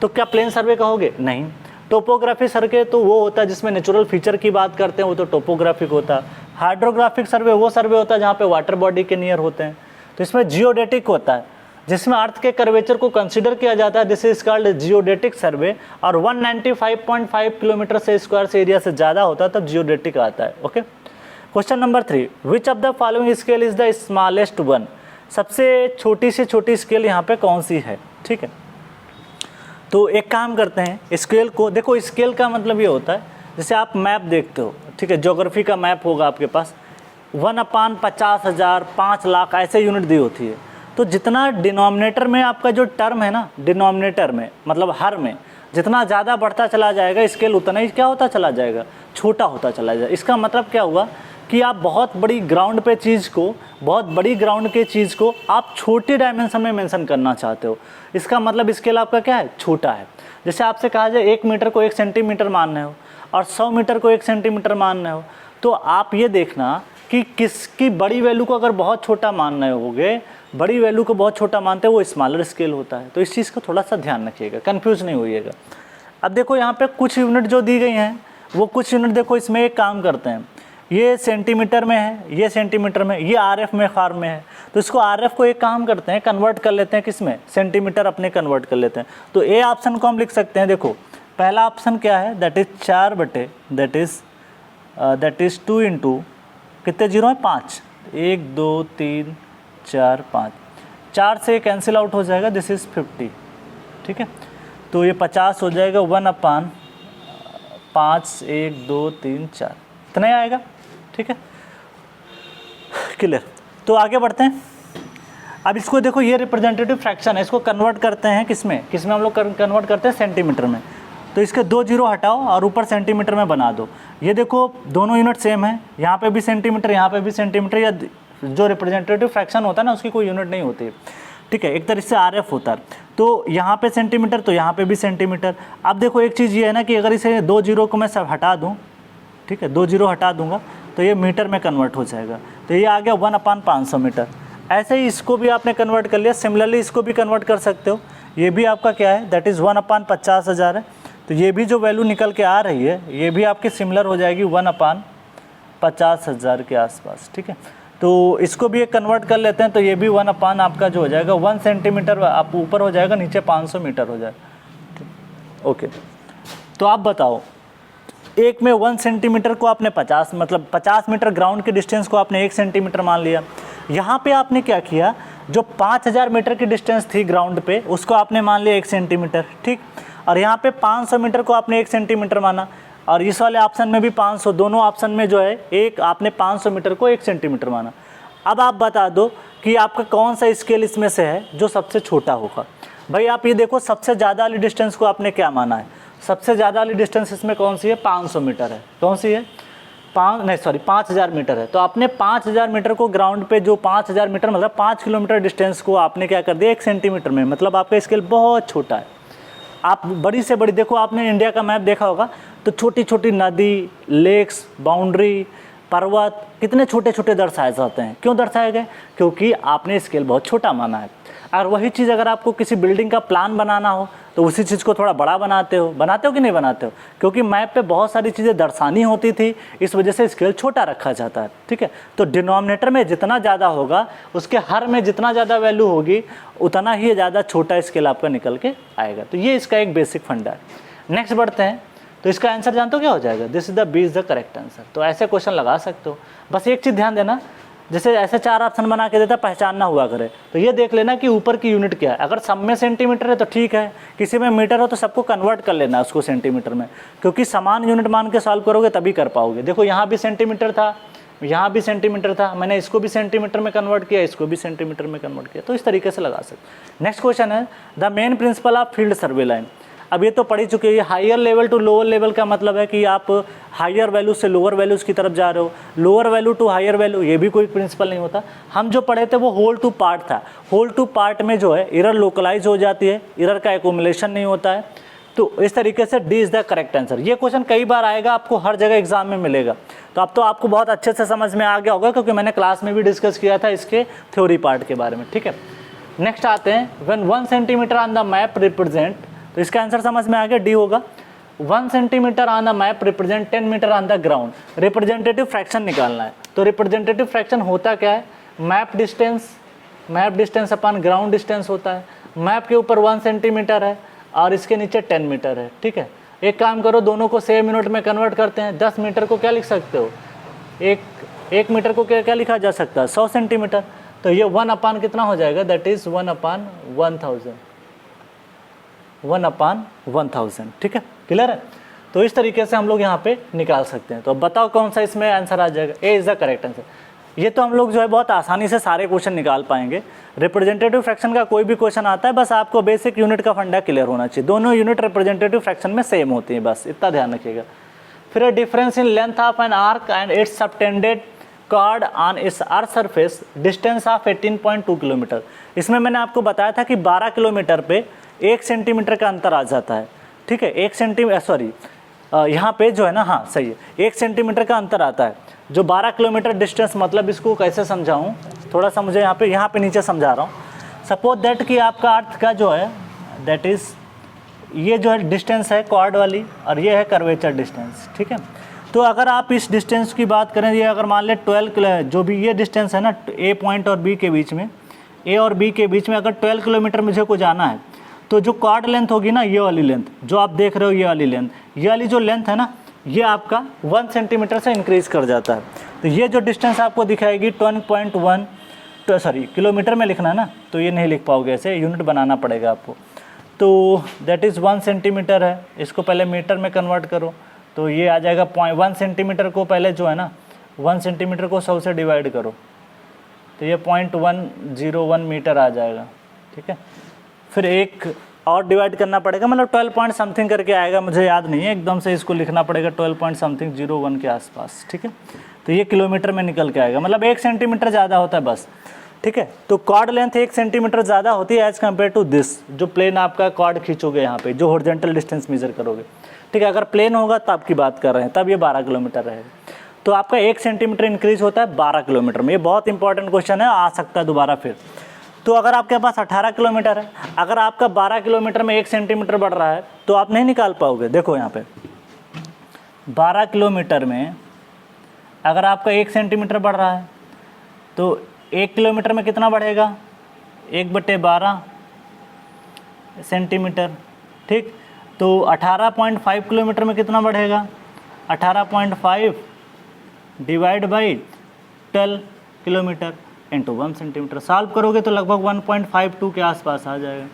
तो क्या प्लेन सर्वे कहोगे? नहीं। टोपोग्राफी सर्वे तो वो होता है जिसमें नेचुरल फीचर की बात करते हैं, वो तो टोपोग्राफिक होता है। हाइड्रोग्राफिक सर्वे वो सर्वे होता है जहाँ पे वाटर बॉडी के नियर होते हैं। तो इसमें जियोडेटिक होता है जिसमें अर्थ के कर्वेचर को कंसीडर किया जाता है, दिस इज कॉल्ड जियोडेटिक सर्वे। और 195.5 किलोमीटर से स्क्वायर से एरिया से ज़्यादा होता है तब जियोडेटिक आता है, okay. Question number 3, which of the following scale is the smallest one. सबसे छोटी से छोटी स्केल यहाँ पे कौन सी है, ठीक है। तो एक काम करते हैं, स्केल को देखो, स्केल का मतलब ये होता है जैसे आप मैप देखते हो, ठीक है, ज्योग्राफी का मैप होगा आपके पास, 1/50,000, 5 लाख ऐसे यूनिट दी होती है। तो जितना डिनोमिनेटर में आपका जो टर्म है ना, डिनोमिनेटर में मतलब हर में जितना ज़्यादा बढ़ता चला जाएगा स्केल, उतना ही क्या होता चला जाएगा, छोटा होता चला जाएगा। इसका मतलब क्या हुआ कि आप बहुत बड़ी ग्राउंड पे चीज़ को, बहुत बड़ी ग्राउंड के चीज़ को आप छोटे डायमेंशन में मेंशन करना चाहते हो। इसका मतलब स्केल आपका क्या है, छोटा है। जैसे आपसे कहा जाए 1 मीटर को 1 सेंटीमीटर मानने हो और 100 मीटर को 1 सेंटीमीटर मानने हो, तो आप ये देखना कि किसकी बड़ी वैल्यू को अगर बहुत छोटा मानने होगे, बड़ी वैल्यू को बहुत छोटा मानते हैं वो स्मॉलर स्केल होता है। तो इस चीज़ का थोड़ा सा ध्यान रखिएगा, कंफ्यूज नहीं होइएगा। अब देखो यहाँ पे कुछ यूनिट जो दी गई हैं वो कुछ यूनिट देखो इसमें एक काम करते हैं, ये सेंटीमीटर में है, ये सेंटीमीटर में, ये आरएफ में फार्म में है, तो इसको आरएफ को एक काम करते हैं, कन्वर्ट कर लेते हैं किस में, सेंटीमीटर अपने कन्वर्ट कर लेते हैं। तो ए ऑप्शन को हम लिख सकते हैं, देखो पहला ऑप्शन क्या है, दैट इज 4 बटे दैट इज 2 इंटू कितने जीरो है 5, 1 2 3 4 5, 4 से कैंसिल आउट हो जाएगा, दिस इज़ 50, ठीक है। तो ये 50 हो जाएगा 1/5, 1 2 3 4, इतना ही आएगा, ठीक है, क्लियर। तो आगे बढ़ते हैं। अब इसको देखो, ये रिप्रेजेंटेटिव फ्रैक्शन है, इसको कन्वर्ट करते हैं किसमें हम लोग कन्वर्ट करते हैं सेंटीमीटर में। तो इसके 2 जीरो हटाओ और ऊपर सेंटीमीटर में बना दो। ये देखो दोनों यूनिट सेम है, यहाँ पे भी सेंटीमीटर, यहाँ पे भी सेंटीमीटर, या जो रिप्रेजेंटेटिव फ्रैक्शन होता है ना उसकी कोई यूनिट नहीं होती है, ठीक है, एक तरह से आरएफ होता है। तो यहाँ पे सेंटीमीटर, तो यहाँ पे भी सेंटीमीटर। अब देखो एक चीज़ ये है ना कि अगर इसे 2 जीरो को मैं सब हटा दूँ, ठीक है, 2 जीरो हटा दूंगा तो ये मीटर में कन्वर्ट हो जाएगा, तो ये आ गया 1/500 मीटर। ऐसे ही इसको भी आपने कन्वर्ट कर लिया, सिमिलरली इसको भी कन्वर्ट कर सकते हो। ये भी आपका क्या है, दैट इज़ 1/50,000 है, तो ये भी जो वैल्यू निकल के आ रही है ये भी आपकी सिमिलर हो जाएगी 1/50,000 के आसपास, ठीक है। तो इसको भी एक कन्वर्ट कर लेते हैं, तो ये भी 1 आपका जो हो जाएगा 1 सेंटीमीटर आप ऊपर हो जाएगा, नीचे 500 मीटर हो जाएगा, ओके। तो आप बताओ, एक में 1 सेंटीमीटर को आपने 50 मतलब 50 मीटर ग्राउंड के डिस्टेंस को आपने 1 सेंटीमीटर मान लिया। यहाँ पे आपने क्या किया, जो 5000 मीटर की डिस्टेंस थी ग्राउंड पे उसको आपने मान लिया 1 सेंटीमीटर, ठीक। और यहाँ पे 500 मीटर को आपने 1 सेंटीमीटर माना, और इस वाले ऑप्शन में भी 500, दोनों ऑप्शन में जो है एक आपने 500 मीटर को 1 सेंटीमीटर माना। अब आप बता दो कि आपका कौन सा स्केल इसमें से है जो सबसे छोटा होगा। भाई आप ये देखो, सबसे ज़्यादा वाली डिस्टेंस को आपने क्या माना है, सबसे ज़्यादा वाली डिस्टेंस इसमें कौन सी है, 500 मीटर है। कौन सी है, 5000 मीटर है। तो आपने 5000 मीटर को ग्राउंड पे, जो 5000 मीटर मतलब 5 किलोमीटर डिस्टेंस को आपने क्या कर दिया 1 सेंटीमीटर में, मतलब आपका स्केल बहुत छोटा है। आप बड़ी से बड़ी देखो, आपने इंडिया का मैप देखा होगा तो छोटी छोटी नदी, लेक्स, बाउंड्री, पर्वत कितने छोटे छोटे दर्शाए जाते हैं। क्यों दर्शाए गए, क्योंकि आपने स्केल बहुत छोटा माना है। और वही चीज़ अगर आपको किसी बिल्डिंग का प्लान बनाना हो तो उसी चीज़ को थोड़ा बड़ा बनाते हो कि नहीं बनाते हो, क्योंकि मैप पे बहुत सारी चीज़ें दर्शानी होती थी, इस वजह से स्केल छोटा रखा जाता है, ठीक है। तो डिनोमिनेटर में जितना ज़्यादा होगा उसके हर में जितना ज़्यादा वैल्यू होगी उतना ही ज़्यादा छोटा स्केल आपका निकल के आएगा। तो ये इसका एक बेसिक फंडा है। नेक्स्ट बढ़ते हैं, तो इसका आंसर जानते हो क्या हो जाएगा, this is the B is the correct answer. तो ऐसे क्वेश्चन लगा सकते हो। बस एक चीज़ ध्यान देना, जैसे ऐसे 4 ऑप्शन बना के देता पहचानना हुआ करे, तो ये देख लेना कि ऊपर की यूनिट क्या है। अगर सब में सेंटीमीटर है तो ठीक है, किसी में मीटर हो तो सबको कन्वर्ट कर लेना उसको सेंटीमीटर में, क्योंकि समान यूनिट मान के सॉल्व करोगे तभी कर पाओगे। देखो यहाँ भी सेंटीमीटर था, यहाँ भी सेंटीमीटर था, मैंने इसको भी सेंटीमीटर में कन्वर्ट किया, इसको भी सेंटीमीटर में कन्वर्ट किया, तो इस तरीके से लगा सकते। नेक्स्ट क्वेश्चन है, the main principle of field survey line. अब ये तो पढ़ी चुके हैं, higher level to lower level का मतलब है कि आप हायर वैल्यू से लोअर वैल्यूज़ की तरफ जा रहे हो, lower value to higher value, ये भी कोई प्रिंसिपल नहीं होता। हम जो पढ़े थे वो होल टू पार्ट था। होल टू पार्ट में जो है एरर लोकलाइज हो जाती है, एरर का एक्यूमुलेशन नहीं होता है। तो इस तरीके से D is the correct answer. ये क्वेश्चन कई बार आएगा, आपको हर जगह एग्जाम में मिलेगा, तो अब तो आपको बहुत अच्छे से समझ में आ गया होगा, क्योंकि मैंने क्लास में भी डिस्कस किया था इसके थ्योरी पार्ट के बारे में, ठीक है। नेक्स्ट आते हैं, when 1 centimetre on the map represent, तो इसका आंसर समझ में आ गया, डी होगा। 1 centimetre on the map represent 10 metre on the ground. Representative fraction निकालना है, तो रिप्रेजेंटेटिव फ्रैक्शन होता क्या है, map distance upon ground distance होता है। मैप के ऊपर 1 सेंटीमीटर है और इसके नीचे 10 मीटर है, ठीक है। एक काम करो, दोनों को सेम यूनिट में कन्वर्ट करते हैं। 10 मीटर को क्या लिख सकते हो, एक मीटर को क्या लिखा जा सकता है, 100 सेंटीमीटर। तो ये 1 अपान कितना हो जाएगा, दैट इज 1/1000, 1/1000, ठीक है, क्लियर है। तो इस तरीके से हम लोग यहाँ पे निकाल सकते हैं। तो अब बताओ कौन सा इसमें आंसर आ जाएगा, A is the correct answer. ये तो हम लोग जो है बहुत आसानी से सारे क्वेश्चन निकाल पाएंगे। रिप्रेजेंटेटिव फ्रैक्शन का कोई भी क्वेश्चन आता है, बस आपको बेसिक यूनिट का फंडा क्लियर होना चाहिए। दोनों यूनिट रिप्रेजेंटेटिव फ्रैक्शन में सेम होती हैं, बस इतना ध्यान रखिएगा। फिर difference in length of an arc and it's subtended card on it's earth surface, distance of 18.2 kilometre. इसमें मैंने आपको बताया था कि 12 किलोमीटर पे 1 सेंटीमीटर का अंतर आ जाता है, ठीक है। 1 सेंटीमीटर, सॉरी यहाँ पे जो है ना, हाँ सही है, 1 सेंटीमीटर का अंतर आता है। जो 12 किलोमीटर डिस्टेंस, मतलब इसको कैसे समझाऊँ, थोड़ा सा मुझे यहाँ पे नीचे समझा रहा हूँ। सपोज दैट कि आपका अर्थ का जो है दैट इज़ ये जो है डिस्टेंस है कॉर्ड वाली, और ये है कर्वेचर डिस्टेंस, ठीक है। तो अगर आप इस डिस्टेंस की बात करें, ये अगर मान लें 12 जो भी ये डिस्टेंस है ना ए पॉइंट और बी के बीच में, ए और बी के बीच में अगर 12 किलोमीटर मुझे को जाना है, तो जो कॉर्ड लेंथ होगी ना, ये वाली लेंथ जो आप देख रहे हो, ये वाली लेंथ, ये वाली जो लेंथ है ना, ये आपका 1 सेंटीमीटर से इंक्रीज़ कर जाता है। तो ये जो डिस्टेंस आपको दिखाएगी 10.1, तो सॉरी किलोमीटर में लिखना है ना, तो ये नहीं लिख पाओगे, ऐसे यूनिट बनाना पड़ेगा आपको। तो दैट इज़ 1 सेंटीमीटर है, इसको पहले मीटर में कन्वर्ट करो, तो ये आ जाएगा 1 सेंटीमीटर को पहले जो है ना 1 सेंटीमीटर को 100 से डिवाइड करो, तो ये 0.101 मीटर आ जाएगा, ठीक है। फिर एक और डिवाइड करना पड़ेगा, मतलब 12 पॉइंट समथिंग करके आएगा, मुझे याद नहीं है एकदम से, इसको लिखना पड़ेगा 12 पॉइंट समथिंग 01 के आसपास, ठीक है। तो ये किलोमीटर में निकल के आएगा, मतलब 1 सेंटीमीटर ज़्यादा होता है बस, ठीक है। तो कॉर्ड लेंथ 1 सेंटीमीटर ज़्यादा होती है एज़ कम्पेयर टू दिस, जो प्लेन आपका कॉर्ड खींचोगे यहाँ पे, जो हॉरिजॉन्टल डिस्टेंस मेजर करोगे, ठीक है। अगर प्लेन होगा तब की बात कर रहे हैं, तब ये 12 किलोमीटर रहेगा। तो आपका 1 सेंटीमीटर इंक्रीज होता है 12 किलोमीटर में। ये बहुत इंपॉर्टेंट क्वेश्चन है, आ सकता है दोबारा फिर। तो अगर आपके पास 18 किलोमीटर है, अगर आपका 12 किलोमीटर में 1 सेंटीमीटर बढ़ रहा है तो आप नहीं निकाल पाओगे। देखो यहाँ पे 12 किलोमीटर में अगर आपका 1 सेंटीमीटर बढ़ रहा है तो 1 किलोमीटर में कितना बढ़ेगा, 1/12 सेंटीमीटर, ठीक। तो 18.5 किलोमीटर में कितना बढ़ेगा, 18.5 divide by 12 kilometre into 1 centimetre. Solve करोगे तो लगभग 1.52 के आसपास आ जाएगा।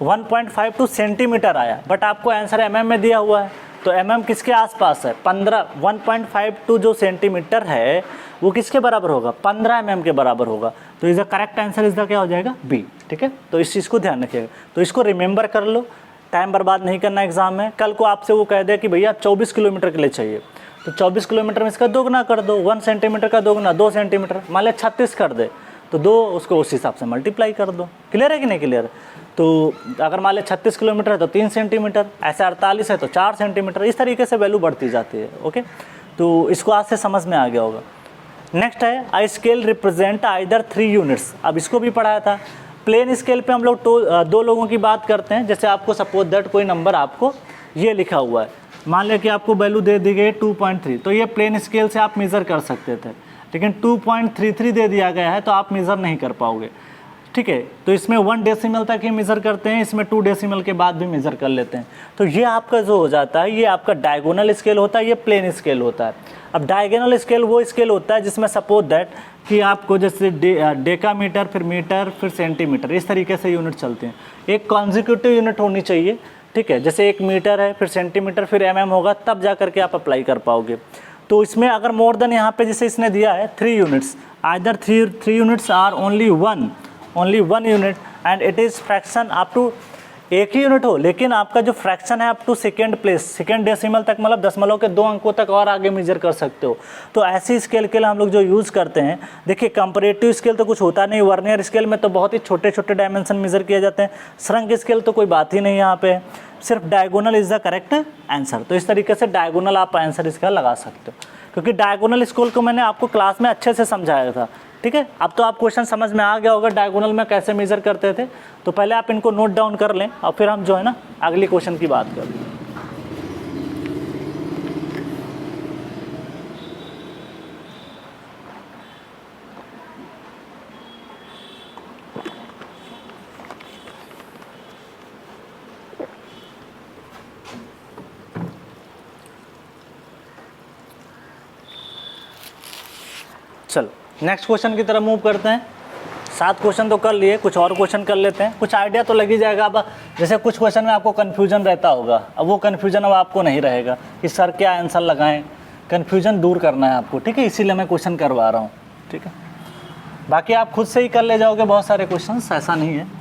1.52 सेंटीमीटर आया, बट आपको आंसर एमएम में दिया हुआ है, तो एमएम किसके आसपास है, 1.52 जो सेंटीमीटर है वो किसके बराबर होगा, 15 एमएम के बराबर होगा। तो is the correct answer is the क्या हो जाएगा, बी, ठीक है। तो इस चीज़ को ध्यान रखिएगा, तो इसको रिमेंबर कर लो, टाइम बर्बाद नहीं करना एग्जाम में। कल को आपसे वो कह दे कि भैया 24 किलोमीटर के लिए चाहिए, तो 24 किलोमीटर में इसका दोगुना कर दो, 1 सेंटीमीटर का दोगुना 2 सेंटीमीटर, मान लिया 36 कर दे तो 2 उसको उस हिसाब से मल्टीप्लाई कर दो। क्लियर है कि नहीं क्लियर? तो अगर मान लिया 36 किलोमीटर है तो 3 सेंटीमीटर, ऐसे 48 है तो 4 सेंटीमीटर, इस तरीके से वैल्यू बढ़ती जाती है। ओके, तो इसको आज से समझ में आ गया होगा। नेक्स्ट है आई स्केल रिप्रेजेंट आइदर 3 यूनिट्स। अब इसको भी पढ़ाया था। प्लेन स्केल पे हम लोग 2 लोगों की बात करते हैं। जैसे आपको सपोज दैट कोई नंबर आपको ये लिखा हुआ है, मान लिया कि आपको वैल्यू दे दी गई 2.3, तो ये प्लेन स्केल से आप मेज़र कर सकते थे, लेकिन 2.33 दे दिया गया है तो आप मेज़र नहीं कर पाओगे। ठीक है, तो इसमें 1 डेसिमल तक ही मेज़र करते हैं, इसमें 2 डेसिमल के बाद भी मेज़र कर लेते हैं। तो ये आपका जो हो जाता है, ये आपका डायगोनल स्केल होता है, ये प्लेन स्केल होता है। अब डायगोनल स्केल वो स्केल होता है जिसमें सपोज दैट कि आपको जैसे डेकामीटर, फिर मीटर, फिर सेंटीमीटर, इस तरीके से यूनिट चलते हैं। एक कॉन्जिक्यूटिव यूनिट होनी चाहिए, ठीक है। जैसे 1 मीटर है, फिर सेंटीमीटर, फिर एमएम होगा, तब जा करके आप अप्लाई कर पाओगे। तो इसमें अगर मोर देन यहाँ पे जैसे इसने दिया है 3 units, either 3 units or only one unit and it is fraction up to, एक ही यूनिट हो लेकिन आपका जो फ्रैक्शन है up to second place, second decimal तक, मतलब दशमलव के 2 अंकों तक और आगे मेजर कर सकते हो। तो ऐसी स्केल के लिए हम लोग जो यूज़ करते हैं, देखिए कंपैरेटिव स्केल तो कुछ होता नहीं, वर्नियर स्केल में तो बहुत ही छोटे छोटे डायमेंशन मेजर किए जाते हैं, श्रंक स्केल तो कोई बात ही नहीं यहाँ पे, सिर्फ diagonal is the correct answer. तो इस तरीके से डायगोनल आप आंसर इसका लगा सकते हो, क्योंकि डायगोनल स्केल को मैंने आपको क्लास में अच्छे से समझाया था। ठीक है, अब तो आप क्वेश्चन समझ में आ गया होगा डायगोनल में कैसे मेजर करते थे। तो पहले आप इनको नोट डाउन कर लें और फिर हम जो है ना अगली क्वेश्चन की बात करें। चलो नेक्स्ट क्वेश्चन की तरफ मूव करते हैं। 7 क्वेश्चन तो कर लिए, कुछ और क्वेश्चन कर लेते हैं, कुछ आइडिया तो लग ही जाएगा। अब जैसे कुछ क्वेश्चन में आपको कन्फ्यूजन रहता होगा, अब वो कन्फ्यूजन अब आपको नहीं रहेगा कि सर क्या आंसर लगाएं, कन्फ्यूजन दूर करना है आपको। ठीक है, इसीलिए मैं क्वेश्चन करवा रहा हूँ। ठीक है, बाकी आप खुद से ही कर ले जाओगे बहुत सारे क्वेश्चन, ऐसा नहीं है।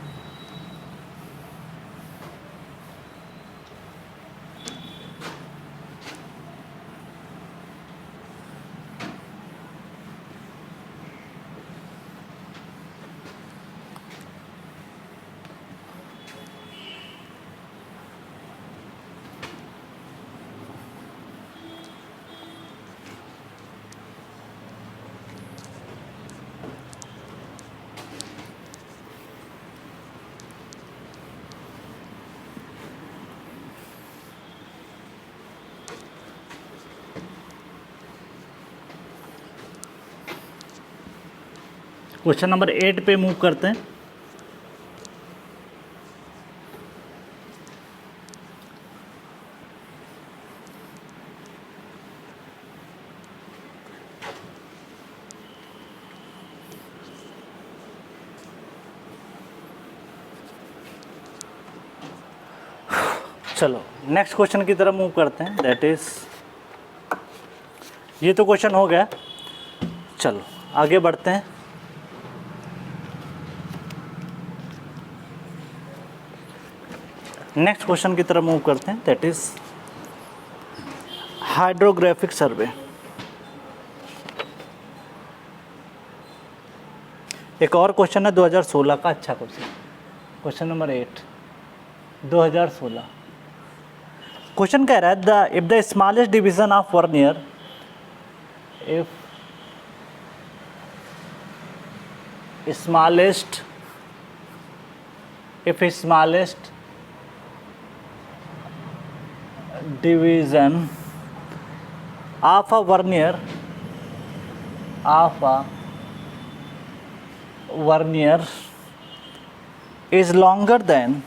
क्वेश्चन नंबर 8 पे मूव करते हैं। चलो नेक्स्ट क्वेश्चन की तरफ मूव करते हैं, दैट इज, ये तो क्वेश्चन हो गया। चलो आगे बढ़ते हैं। नेक्स्ट क्वेश्चन की तरफ मूव करते हैं, दैट इज हाइड्रोग्राफिक सर्वे। एक और क्वेश्चन है 2016 का, अच्छा क्वेश्चन, क्वेश्चन नंबर 8 2016। क्वेश्चन कह रहा है if the smallest division of vernier, if smallest division of a vernier is longer than,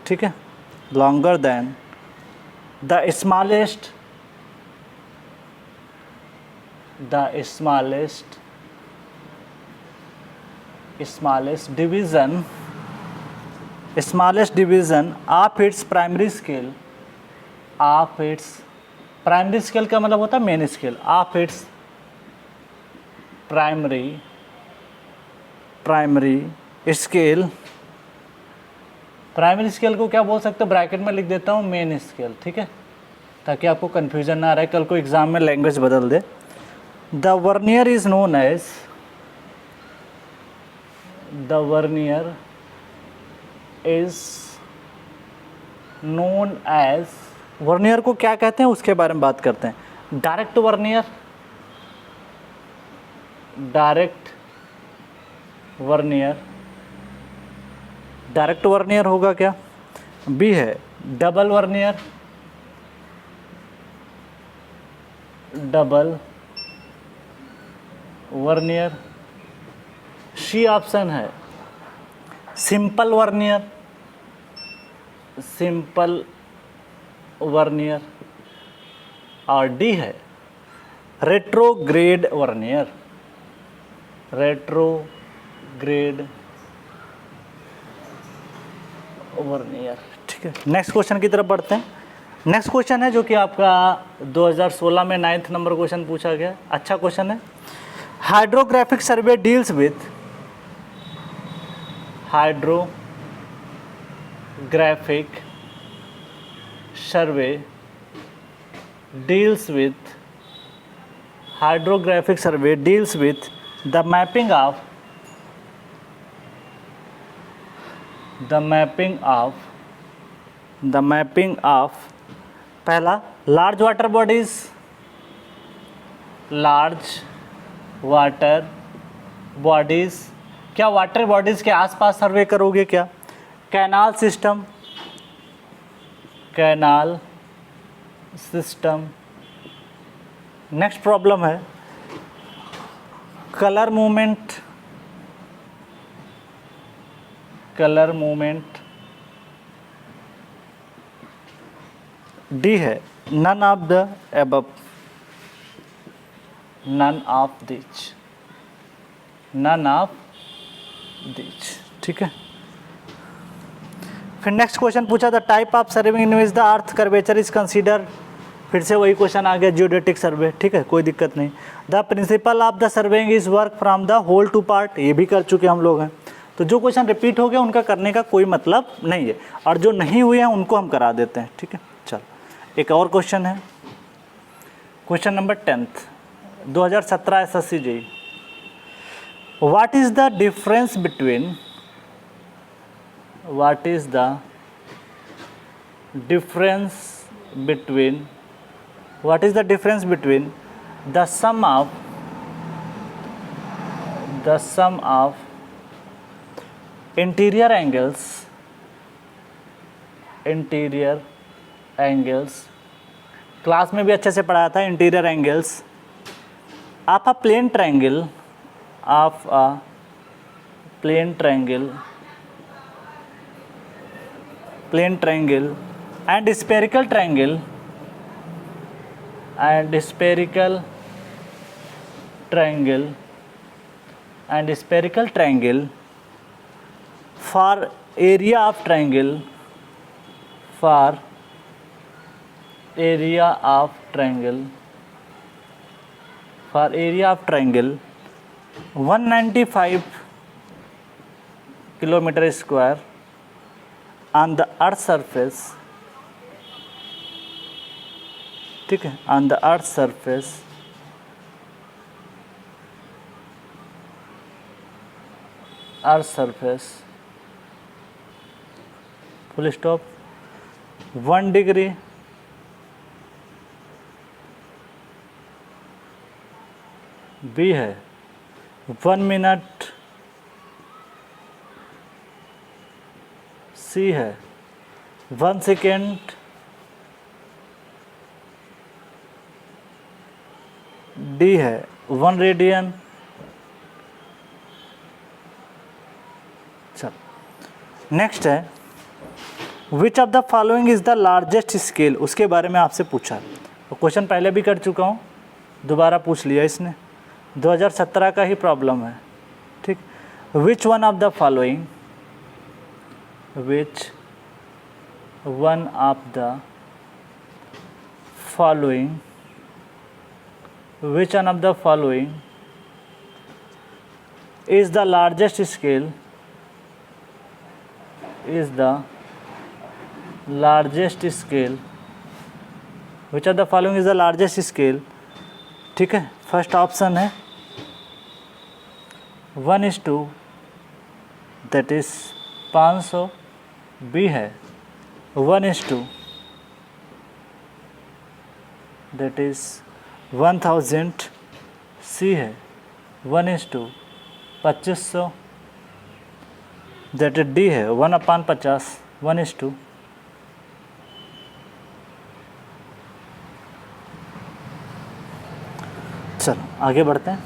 ठीक है, longer than the smallest division of its primary scale, primary scale का मतलब होता है main scale, of its primary scale. Primary scale को क्या बोल सकते हो, ब्रैकेट में लिख देता हूँ मेन स्केल, ठीक है, ताकि आपको कन्फ्यूजन ना रहे, कल को एग्जाम में लैंग्वेज बदल दे। The vernier is known as, vernier को क्या कहते हैं उसके बारे में बात करते हैं। डायरेक्ट वर्नियर होगा क्या। बी है डबल वर्नियर। सी ऑप्शन है सिंपल वर्नियर। और डी है रेट्रोग्रेड वर्नियर। ठीक है, नेक्स्ट क्वेश्चन की तरफ बढ़ते हैं। नेक्स्ट क्वेश्चन है जो कि आपका 2016 में 9th नंबर क्वेश्चन पूछा गया, अच्छा क्वेश्चन है। Hydrographic survey deals with hydrographic survey deals with the mapping of पहला large water bodies, क्या वाटर बॉडीज के आसपास सर्वे करोगे क्या। Canal system. नेक्स्ट प्रॉब्लम है कलर मूवमेंट। डी है नन ऑफ दिच, ठीक है। फिर नेक्स्ट क्वेश्चन पूछा था type of serving in which the earth curvature is consider, फिर से वही क्वेश्चन आ गया जियोडेटिक सर्वे, ठीक है, कोई दिक्कत नहीं। The principle of the surveying is work from the whole to part, ये भी कर चुके हम लोग हैं। तो जो क्वेश्चन रिपीट हो गया उनका करने का कोई मतलब नहीं है, और जो नहीं हुए हैं उनको हम करा देते हैं, ठीक है। चलो एक और क्वेश्चन है, question number 10th 2017 SSC JEE। What is the difference between the sum of interior angles class में भी अच्छे से पढ़ाया था, interior angles of a plane triangle, of a plane triangle and spherical triangle for area of triangle 195 kilometre square on the earth surface, ठीक है, on the earth surface full stop 1 degree बी है 1 मिनट, सी है 1 second, D है 1 radian. चल next है विच of the following is the largest scale, उसके बारे में आपसे पूछा। तो क्वेश्चन पहले भी कर चुका हूँ, दोबारा पूछ लिया इसने, 2017 का ही प्रॉब्लम है, ठीक। विच one of the following, which one of the following is the largest scale, which of the following is the largest scale, ठीक है। फर्स्ट ऑप्शन है 1:2 दैट इज 500, बी है 1:2 दैट इज 1000, सी है 1:2500 दैट इज डी है 1/50 1:2। चलो आगे बढ़ते हैं,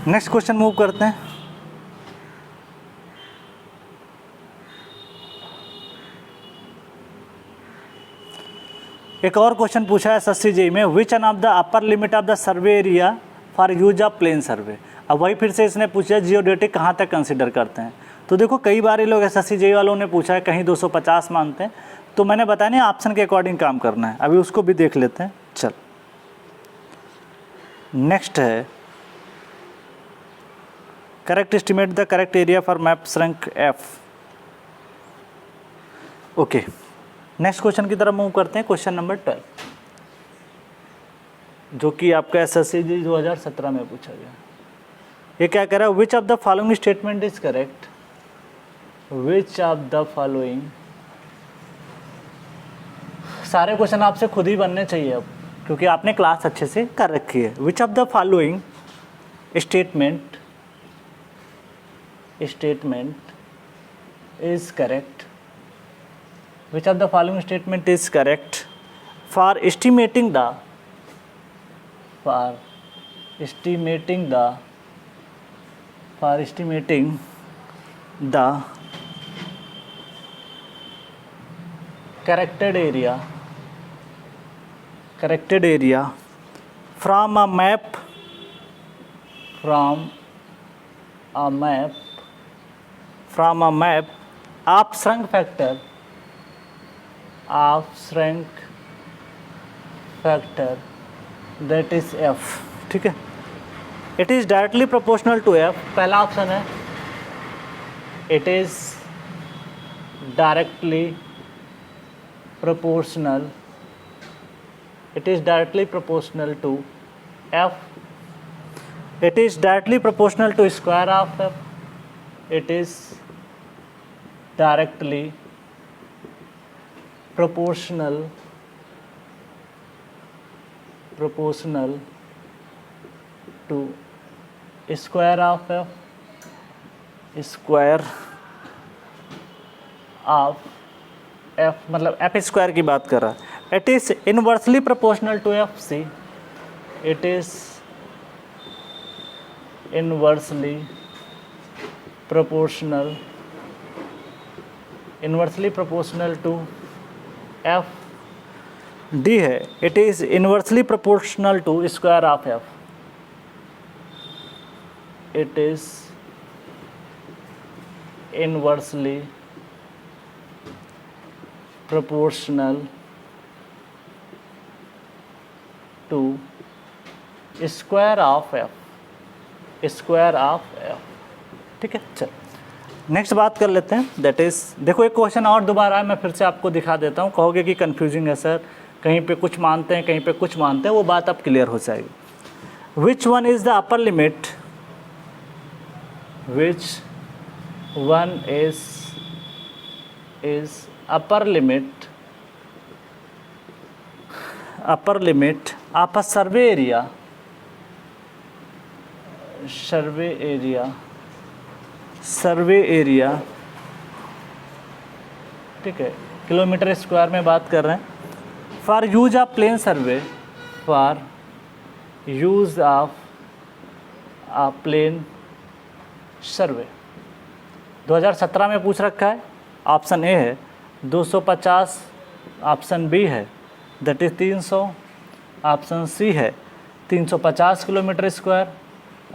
नेक्स्ट क्वेश्चन मूव करते हैं। एक और क्वेश्चन पूछा है SSCJ में, which one of the upper limit of the survey area for use of plane survey. अब वही फिर से इसने पूछा जियोडेटिक कहाँ तक कंसिडर करते हैं। तो देखो कई बार ये लोग SSCJ वालों ने पूछा है, कहीं 250 मानते हैं, तो मैंने बताया नहीं ऑप्शन के अकॉर्डिंग काम करना है। अभी उसको भी देख लेते हैं। चल नेक्स्ट है correct estimate the correct area for map shrink F। Okay next question की तरफ मूव करते हैं, क्वेश्चन नंबर 12, जो कि आपका SSCJ 2017 में पूछा गया। ये क्या कह रहा है, विच of the following statement is correct, which of the following, सारे क्वेश्चन आपसे खुद ही बनने चाहिए अब, क्योंकि आपने क्लास अच्छे से कर रखी है। विच of the following statement is correct, which of the following statement is correct for estimating the corrected area from a map of shrunk factor that is F, ठीक है। It is directly proportional to F, पहला option है it is directly proportional to F, it is directly proportional to square of F, it is directly proportional to square of F, मतलब F square की बात कर रहा है। It is inversely proportional to FC. It is inversely proportional to F. D है, it is inversely proportional to square of F. It is inversely proportional to square of F. ठीक है, चल next बात कर लेते हैं। दैट इज़, देखो एक क्वेश्चन और दोबारा है, मैं फिर से आपको दिखा देता हूँ। कहोगे कि कंफ्यूजिंग है सर, कहीं पे कुछ मानते हैं कहीं पे कुछ मानते हैं, वो बात अब क्लियर हो जाएगी। Which one is the upper limit, which one is upper limit of a survey area, ठीक है, किलोमीटर स्क्वायर में बात कर रहे हैं। For use of plane survey, for use of a plane survey 2017 में पूछ रखा है। ऑप्शन ए है 250, ऑप्शन बी है दैट इज़ 300, ऑप्शन सी है 350 किलोमीटर स्क्वायर,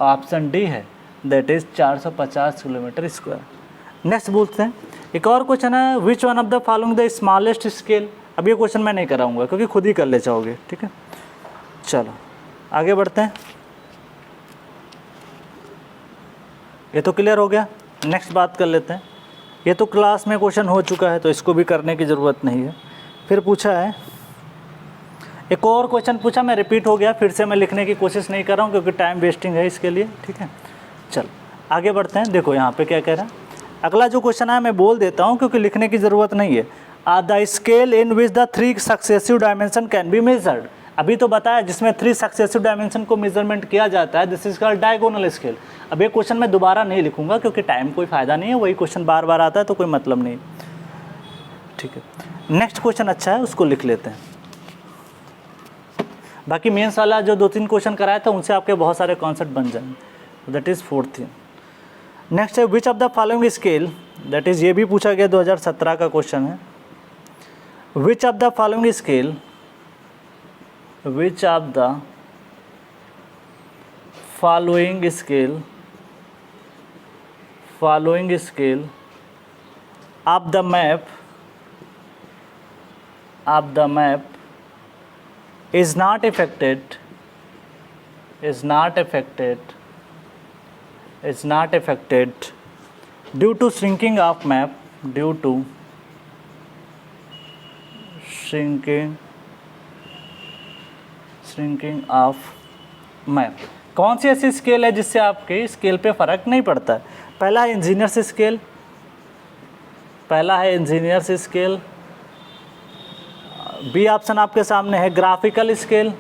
ऑप्शन डी है that is 450 kilometre square. Next बोलते हैं, एक और क्वेश्चन है, विच one of the following the smallest scale. अब ये क्वेश्चन मैं नहीं कराऊंगा क्योंकि खुद ही कर ले जाओगे, ठीक है। चलो आगे बढ़ते हैं, ये तो क्लियर हो गया। नेक्स्ट बात कर लेते हैं, ये तो क्लास में क्वेश्चन हो चुका है तो इसको भी करने की ज़रूरत नहीं है। फिर पूछा है, एक और क्वेश्चन पूछा, मैं रिपीट हो गया, फिर से मैं लिखने की कोशिश नहीं कर रहा हूँ क्योंकि टाइम वेस्टिंग है इसके लिए, ठीक है। चलो आगे बढ़ते हैं, देखो यहाँ पे क्या कह रहा है। अगला जो क्वेश्चन है मैं बोल देता हूँ क्योंकि लिखने की ज़रूरत नहीं है। The scale in which the 3 successive dimension can be measured. अभी तो बताया जिसमें 3 सक्सेसिव डायमेंशन को मेजरमेंट किया जाता है, this is called diagonal scale. अब ये क्वेश्चन मैं दोबारा नहीं लिखूंगा क्योंकि टाइम कोई फ़ायदा नहीं है, वही क्वेश्चन बार बार आता है तो कोई मतलब नहीं, ठीक है। नेक्स्ट क्वेश्चन अच्छा है, उसको लिख लेते हैं। बाकी मेंस वाला जो 2-3 क्वेश्चन कराया था उनसे आपके बहुत सारे कॉन्सेप्ट बन जाएंगे। That is 4th। नेक्स्ट है, विच of the following scale, that is ये भी पूछा गया 2017 का क्वेश्चन है। विच of the following scale, which of the following scale of the map is not affected due to shrinking of map, due to shrinking of map. कौन सी ऐसी scale है जिससे आपके स्केल पे फ़र्क नहीं पड़ता है? पहला है इंजीनियर्स स्केल, बी ऑप्शन आपके सामने है ग्राफिकल स्केल,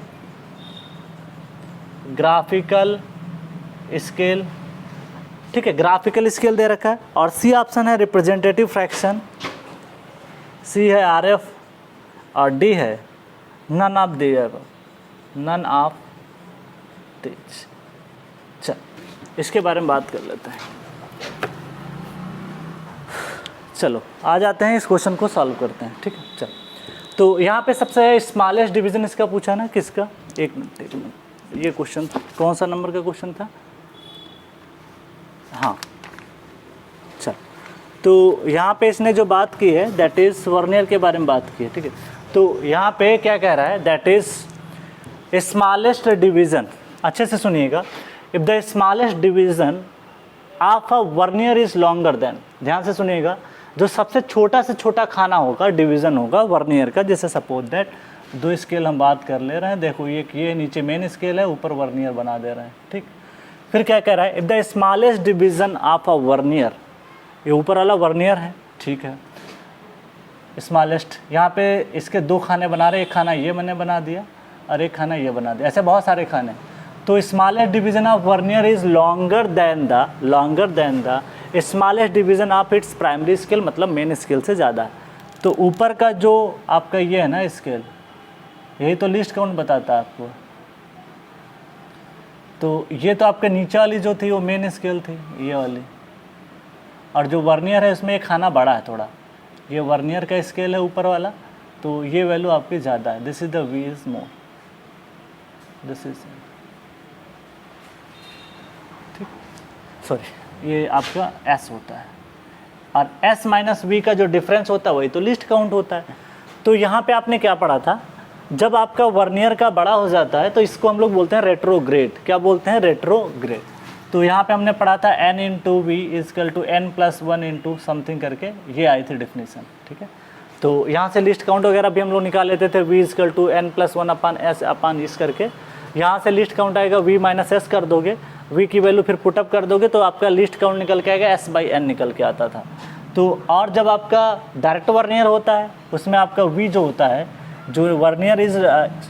ठीक है, ग्राफिकल स्केल दे रखा है। और सी ऑप्शन है रिप्रेजेंटेटिव फ्रैक्शन, सी है RF, और डी है नन ऑफ दिस। चल इसके बारे में बात कर लेते हैं। चलो आ जाते हैं, इस क्वेश्चन को सॉल्व करते हैं, ठीक है। चल तो यहाँ पे सबसे स्मॉलेस्ट डिवीज़न इसका पूछा ना, किसका, एक मिनट, ये क्वेश्चन कौन सा नंबर का क्वेश्चन था? हाँ चल, तो यहाँ पे इसने जो बात की है दैट इज़ वर्नियर के बारे में बात की है, ठीक है। तो यहाँ पे क्या कह रहा है, दैट इज़ स्मॉलेस्ट डिवीज़न, अच्छे से सुनिएगा, if the smallest division of a vernier is longer than, ध्यान से सुनिएगा, जो सबसे छोटा से छोटा खाना होगा, डिवीज़न होगा वर्नियर का, जैसे सपोज दैट 2 स्केल हम बात कर ले रहे हैं, देखो ये नीचे मेन स्केल है, ऊपर वर्नियर बना दे रहे हैं, ठीक। फिर क्या कह रहा है, if the smallest division of a vernier, ये ऊपर वाला वर्नियर है, ठीक है, स्मॉलेस्ट, यहाँ पे इसके 2 खाने बना रहे, एक खाना ये मैंने बना दिया और एक खाना ये बना दिया, ऐसे बहुत सारे खाने। तो smallest division of vernier is longer than the smallest division of its primary scale, मतलब मेन स्केल से ज़्यादा है। तो ऊपर का जो आपका ये है ना स्केल, यही तो लिस्ट काउंट बताता है आपको। तो ये तो आपके नीचे वाली जो थी वो मेन स्केल थी, ये वाली, और जो वर्नियर है उसमें एक खाना बड़ा है थोड़ा, ये वर्नियर का स्केल है ऊपर वाला, तो ये वैल्यू आपकी ज़्यादा है। This is the V is more, this is, ठीक, सॉरी, ये आपका एस होता है, और एस माइनस वी का जो डिफरेंस होता है वही तो लिस्ट काउंट होता है। तो यहाँ पे आपने क्या पढ़ा था, जब आपका वर्नियर का बड़ा हो जाता है तो इसको हम लोग बोलते हैं रेट्रोग्रेड। क्या बोलते हैं? रेट्रोग्रेड। तो यहाँ पे हमने पढ़ा था n into V equal to n+1 into something करके, ये आई थी डिफिनीसन, ठीक है। तो यहाँ से लिस्ट काउंट वगैरह भी हम लोग निकाल लेते थे, v equal to n+1 upon s upon इस करके। यहाँ से लिस्ट काउंट आएगा v माइनस एस कर दोगे, v की वैल्यू फिर पुटअप कर दोगे तो आपका लिस्ट काउंट निकल के आएगा s/n निकल के आता था। तो और जब आपका डायरेक्ट वर्नियर होता है उसमें आपका v जो होता है, जो vernier is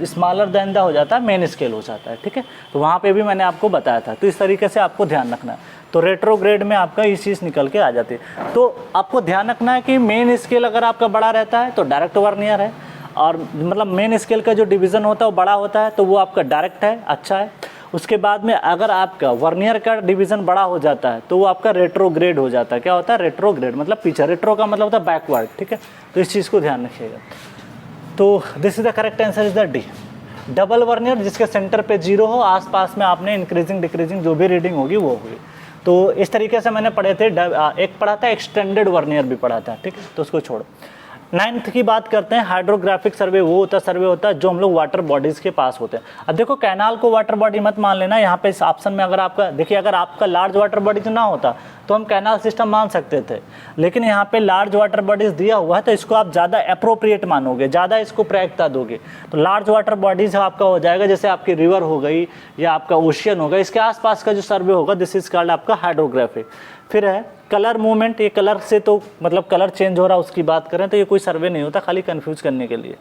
smaller than the हो जाता है, मेन स्केल हो जाता है, ठीक है। तो वहाँ पे भी मैंने आपको बताया था। तो इस तरीके से आपको ध्यान रखना है। तो रेट्रोग्रेड में आपका ये चीज़ निकल के आ जाती है। तो आपको ध्यान रखना है कि मेन स्केल अगर आपका बड़ा रहता है तो डायरेक्ट वर्नियर है, और मतलब मेन स्केल का जो डिवीज़न होता है वो बड़ा होता है तो वो आपका डायरेक्ट है, अच्छा है। उसके बाद में अगर आपका वर्नियर का डिवीज़न बड़ा हो जाता है तो वो आपका रेट्रोग्रेड हो जाता है। क्या होता है? रेट्रोग्रेड, मतलब पीछे। रेट्रो का मतलब होता है बैकवर्ड, ठीक है। तो इस चीज़ को ध्यान रखिएगा। तो this is the correct answer is the D. Double vernier जिसके सेंटर पे 0 हो, आसपास में आपने इंक्रीजिंग डिक्रीजिंग जो भी रीडिंग होगी वो होगी। तो इस तरीके से मैंने पढ़े थे। एक पढ़ा था एक्सटेंडेड वर्नियर भी पढ़ा था, ठीक है, तो उसको छोड़ो। 9th की बात करते हैं। हाइड्रोग्राफिक सर्वे वो सर्वे होता है जो हम लोग वाटर बॉडीज़ के पास होते हैं। अब देखो, कैनाल को वाटर बॉडी मत मान लेना। यहाँ पे इस ऑप्शन में अगर आपका देखिए, अगर आपका लार्ज वाटर बॉडीज ना होता तो हम कैनाल सिस्टम मान सकते थे, लेकिन यहाँ पे लार्ज वाटर बॉडीज दिया हुआ है तो इसको आप ज़्यादा अप्रोप्रिएट मानोगे, ज़्यादा इसको प्रायिकता दोगे। तो लार्ज वाटर बॉडीज आपका हो जाएगा, जैसे आपकी रिवर हो गई या आपका ओशियन होगा, इसके आसपास का जो सर्वे होगा, दिस इज कॉल्ड आपका हाइड्रोग्राफिक। फिर है कलर मूवमेंट। ये कलर से तो मतलब कलर चेंज हो रहा है उसकी बात करें तो ये कोई सर्वे नहीं होता, खाली कंफ्यूज करने के लिए।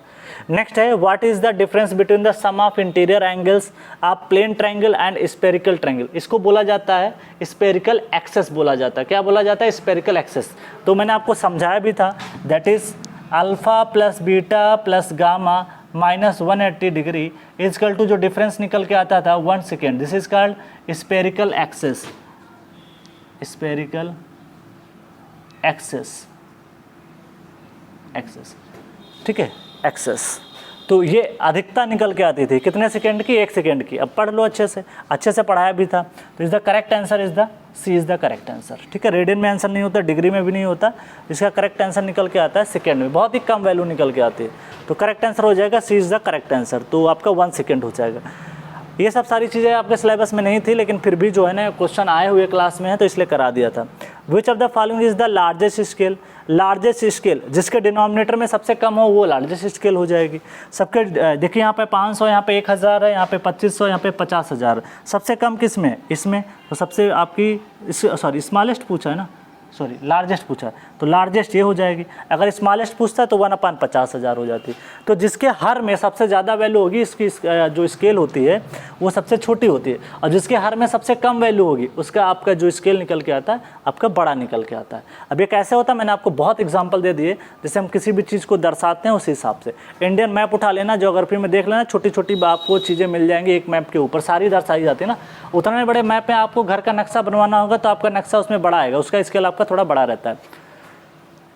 नेक्स्ट है what is the difference between the sum of interior angles of plane triangle and spherical triangle. इसको बोला जाता है स्फेरिकल एक्सेस बोला जाता है। क्या बोला जाता है? Spherical excess. तो मैंने आपको समझाया भी था, that is alpha plus beta plus gamma minus 180 degree equal to जो डिफरेंस निकल के आता था 1 second. This is called spherical excess. Spherical excess, excess, ठीक है, एक्सेस। तो ये अधिकता निकल के आती थी कितने सेकंड की? 1 सेकंड की। अब पढ़ लो अच्छे से पढ़ाया भी था। तो is the correct answer is the C is the correct answer, ठीक है। रेडियन में आंसर नहीं होता, डिग्री में भी नहीं होता, इसका करेक्ट आंसर निकल के आता है सेकंड में। बहुत ही कम वैल्यू निकल के आती है, तो करेक्ट आंसर हो जाएगा सी इज द करेक्ट आंसर। तो आपका 1 सेकेंड हो जाएगा। ये सब सारी चीज़ें आपके सिलेबस में नहीं थी, लेकिन फिर भी जो है ना क्वेश्चन आए हुए क्लास में है तो इसलिए करा दिया था। विच of the following is the largest scale. Largest scale जिसके डिनोमिनेटर में सबसे कम हो वो लार्जेस्ट स्केल हो जाएगी। सबके देखिए यहाँ पे 500, यहाँ पे 1000 है, यहाँ पे 2500, यहाँ पे 50,000। सबसे कम किस में? इसमें। तो सबसे आपकी सॉरी स्मॉलेस्ट पूछा है ना, सॉरी लार्जेस्ट पूछा है, तो लार्जेस्ट ये हो जाएगी। अगर स्मॉलेस्ट पूछता है तो 1/50,000 हो जाती। तो जिसके हर में सबसे ज़्यादा वैल्यू होगी, इसकी जो स्केल होती है वो सबसे छोटी होती है, और जिसके हर में सबसे कम वैल्यू होगी उसका आपका जो स्केल निकल के आता है आपका बड़ा निकल के आता है। अब ये कैसे होता है, मैंने आपको बहुत एग्जाम्पल दे दिए, जैसे हम किसी भी चीज़ को दर्शाते हैं उसी हिसाब से। इंडियन मैप उठा लेना, ज्योग्राफी में देख लेना, छोटी छोटी आपको चीज़ें मिल जाएंगी एक मैप के ऊपर, सारी दर्शाई जाती है ना। उतने बड़े मैप में आपको घर का नक्शा बनवाना होगा तो आपका नक्शा उसमें बड़ा आएगा, उसका स्केल आपका थोड़ा बड़ा रहता है।